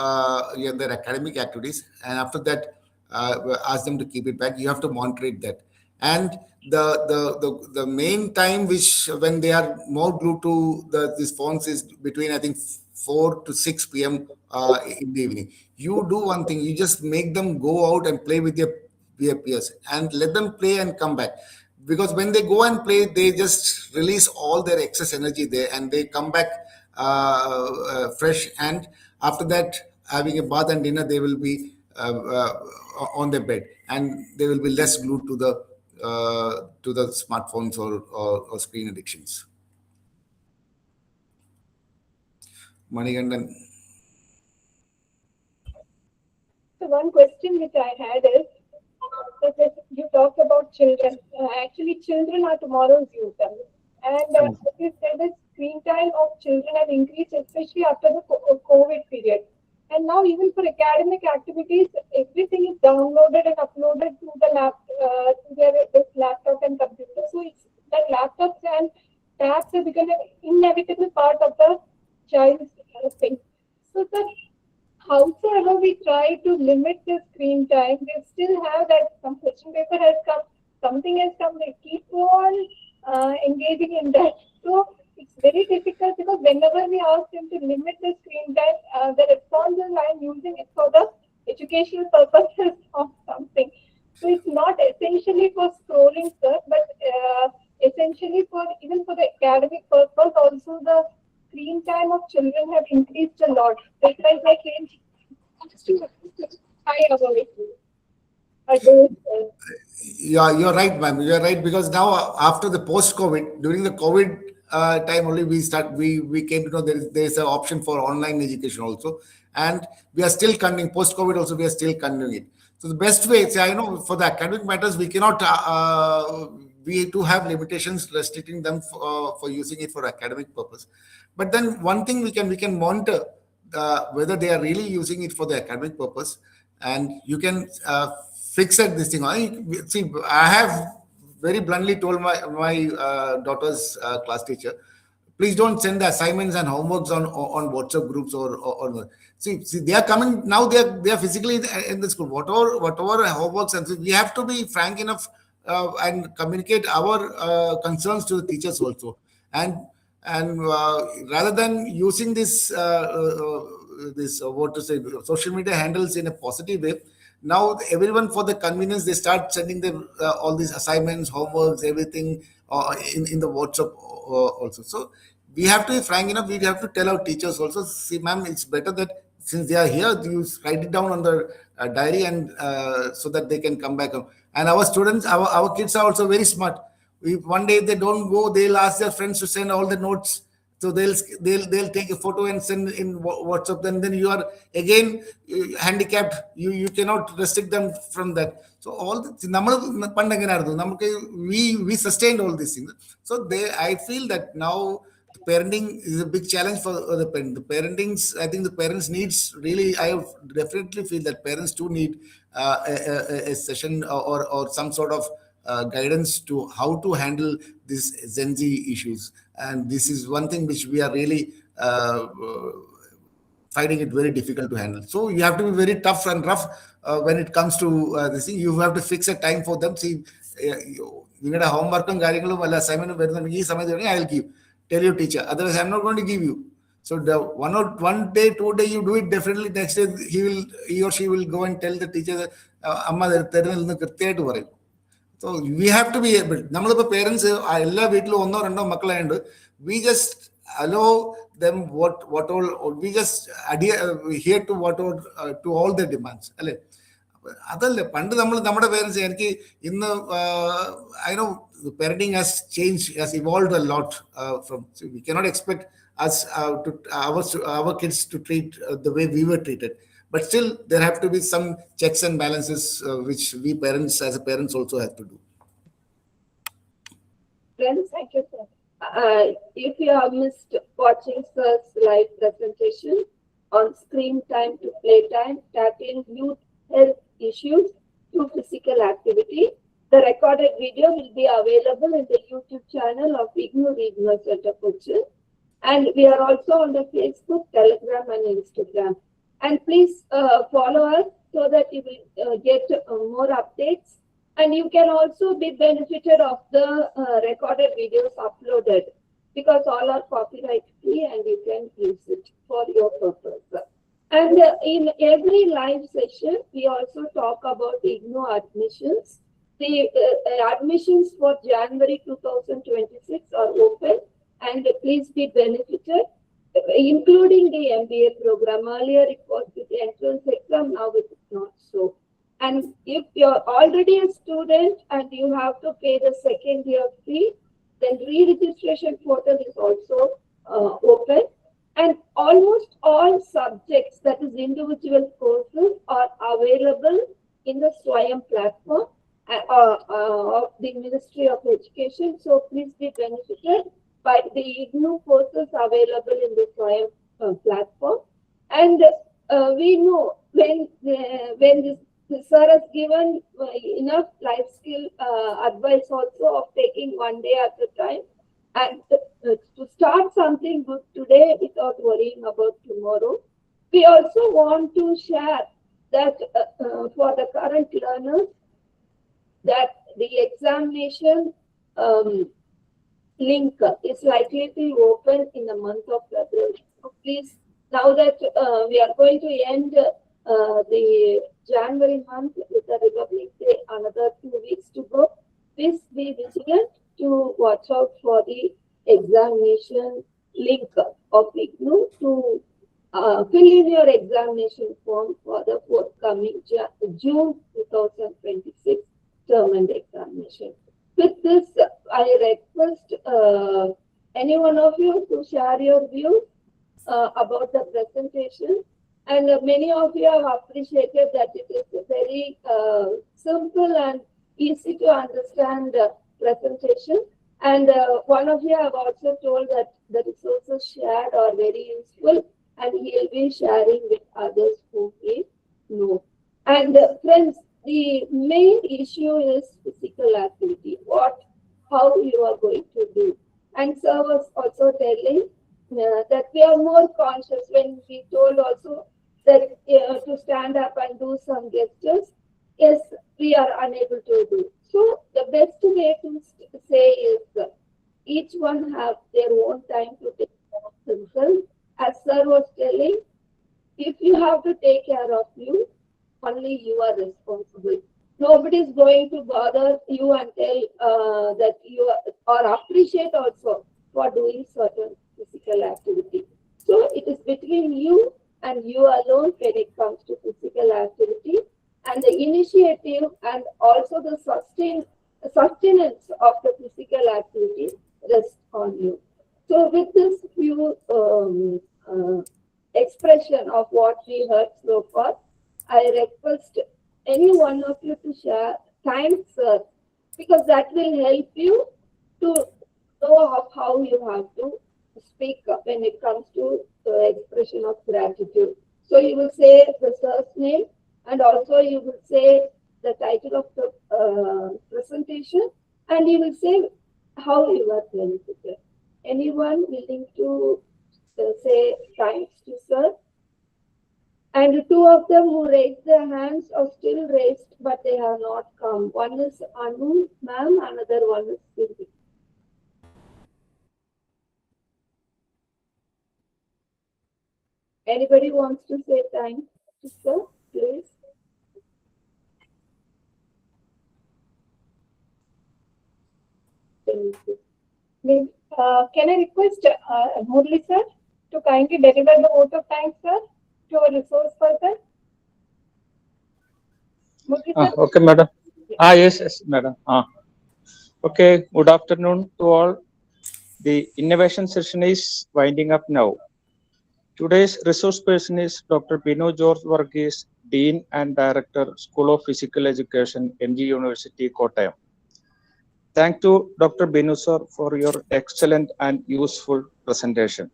their academic activities, and after that, ask them to keep it back. You have to monitor that. And the main time which when they are more glued to these phones is between, I think, 4 to 6 p.m. In the evening. You do one thing: you just make them go out and play with their peers, and let them play and come back. Because when they go and play, they just release all their excess energy there, and they come back fresh. And after that, having a bath and dinner, they will be on their bed, and they will be less glued to the smartphones or screen addictions. Manigandan. So one question which I had is, that you talked about children. Actually, children are tomorrow's youth. And you said the screen time of children have increased, especially after the COVID period. And now even for academic activities, everything is downloaded and uploaded to the to their this laptop and computer. So it's that laptops and tabs have become an inevitable part of the child's thing. So that howsoever we try to limit the screen time, they still have that some question paper has come, something has come, they keep on engaging in that. So it's very difficult because whenever we ask them to limit the screen time, the response is I'm using it for the educational purposes of something. So it's not essentially for scrolling, sir, but essentially for even for the academic purpose, also the screen time of children have increased a lot. Because I came I avoid Yeah, you're right, ma'am. You're right, because now after the post-COVID, during the COVID time only, we came to know there is an option for online education also, and we are still continuing post-COVID also. We are still continuing it. So the best way, say, I know for the academic matters, we cannot. We do have limitations restricting them for using it for academic purpose. But then one thing we can monitor whether they are really using it for the academic purpose, and you can fix it this thing. See, I have very bluntly told my daughter's class teacher, please don't send the assignments and homeworks on WhatsApp groups or see they are coming now, they are physically in the school, whatever homeworks, and so we have to be frank enough and communicate our concerns to the teachers also, and rather than using this what to say, social media handles in a positive way, now everyone for the convenience they start sending them all these assignments, homeworks, everything in the WhatsApp also. So we have to be frank enough, we have to tell our teachers also, see ma'am, it's better that since they are here, you write it down on the diary, and so that they can come back home. And our students, our kids are also very smart. One day they don't go, they'll ask their friends to send all the notes. So they'll take a photo and send in WhatsApp. Then you are again handicapped. You cannot restrict them from that. So all we sustained all these things. So I feel that now parenting is a big challenge for the parent. The parentings, I think the parents needs really. I definitely feel that parents do need a session or some sort of guidance to how to handle these Gen Z issues. And this is one thing which we are really finding it very difficult to handle. So you have to be very tough and rough when it comes to this thing. You have to fix a time for them. See, നിങ്ങളുടെ ഹോംവർക്കും കാര്യങ്ങളും അല്ല അസൈൻമെന്റും വരുന്നുണ്ടെങ്കിൽ ഈ സമയത്ത് വേണമെങ്കിൽ I will give, tell your teacher, otherwise I'm not going to give you. So the one day, 2 day you do it, definitely next day he or she will go and tell the teacher that അമ്മ തരുന്നില്ലെന്ന് കൃത്യമായിട്ട് പറയും. So we have to be able, നമ്മളിപ്പോൾ parents എല്ലാ വീട്ടിലും ഒന്നോ രണ്ടോ മക്കളായതുകൊണ്ട് we just allow them what all, we just adhere to what all to all their demands, അല്ലേ? അതല്ല പണ്ട് നമ്മുടെ പേരൻസ്, എനിക്ക് ഇന്ന് I know parenting has changed, has evolved a lot from, so we cannot expect us to our kids to treat the way we were treated, but still there have to be some checks and balances which we parents as a parents also have to do. Friends, thank you, sir. If you have missed watching sir's live presentation on screen time to play time, tackling youth health issues through physical activity, the recorded video will be available in the YouTube channel of IGNOU Regional Center Kochi. And we are also on the Facebook, Telegram, and Instagram. And please follow us so that you will get more updates. And you can also be benefited of the recorded videos uploaded, because all are copyright free and you can use it for your purpose. And in every live session, we also talk about IGNOU admissions. The admissions for January 2026 are open, and please be benefited, including the MBA program. Earlier it was with the entrance exam, now it is not so. And if you're already a student and you have to pay the second year fee, then re-registration portal is also open. And almost all subjects, that is individual courses, are available in the Swayam platform of the Ministry of Education. So please be benefited by the IGNOU courses available in the Swayam platform. And we know when this sir has given enough life skill advice also of taking one day at a time, and to start something good today without worrying about tomorrow. We also want to share that for the current learners, that the examination link is likely to open in the month of February. So please, now that we are going to end the January month with the Republic Day, another 2 weeks to go, please be vigilant to watch out for the examination link of IGNU to fill in your examination form for the forthcoming June 2026 term and examination. With this, I request any one of you to share your views about the presentation. And many of you have appreciated that it is a very simple and easy to understand presentation. And one of you have also told that the resources shared are very useful, and he will be sharing with others who may know. And friends, the main issue is physical activity, how you are going to do. And sir was also telling that we are more conscious when we told also that to stand up and do some gestures, yes, we are unable to do. So the best way to say is each one have their own time to take care of themselves. As sir was telling, if you have to take care of you, only you are responsible. Nobody is going to bother you and tell that you are, or appreciate also for doing certain physical activity. So it is between you and you alone when it comes to physical activity, and the initiative and also the sustenance of the physical activity rests on you. So with this few expression of what we heard so far, I request any one of you to share thanks, sir, because that will help you to know of how you have to speak up when it comes to the expression of gratitude. So you will say the sir's name, and also you will say the title of the presentation, and you will say how you are benefited. Anyone willing to say thanks to sir? And two of them who raised their hands are still raised, but they have not come. One is Anu, ma'am, another one is Sylvie. Anybody wants to say thanks to sir, please? Can I request Murli sir to kindly deliver the vote of thanks, sir, to our resource person? Murli sir? Okay, madam. Yes, madam. Okay, good afternoon to all. The innovation session is winding up now. Today's resource person is Dr. Bino George Varghese, Dean and Director, School of Physical Education, MG University, Kottayam. Thank you, Dr. Bino sir, for your excellent and useful presentation.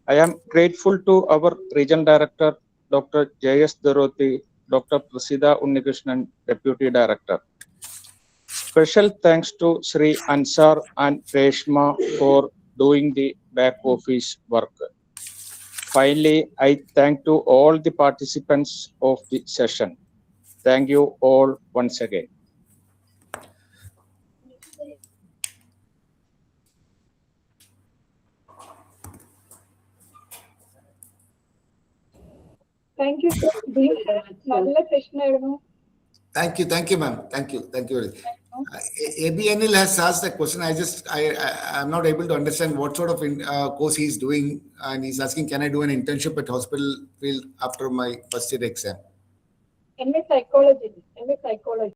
I am grateful to our Regional Director, Dr. J.S. Dorothy, Dr. Prasida Unnikrishnan, Deputy Director. Special thanks to Sri Ansar and Reshma for doing the back office work. Finally, I thank to all the participants of the session. Thank you all once again. Thank you, sir. നല്ല session ആയിരുന്നു. Thank you, ma'am. Thank you. ABNL has asked a question. I'm not able to understand what sort of course he's doing, and he's asking, can I do an internship at hospital field after my first year exam? MA psychology.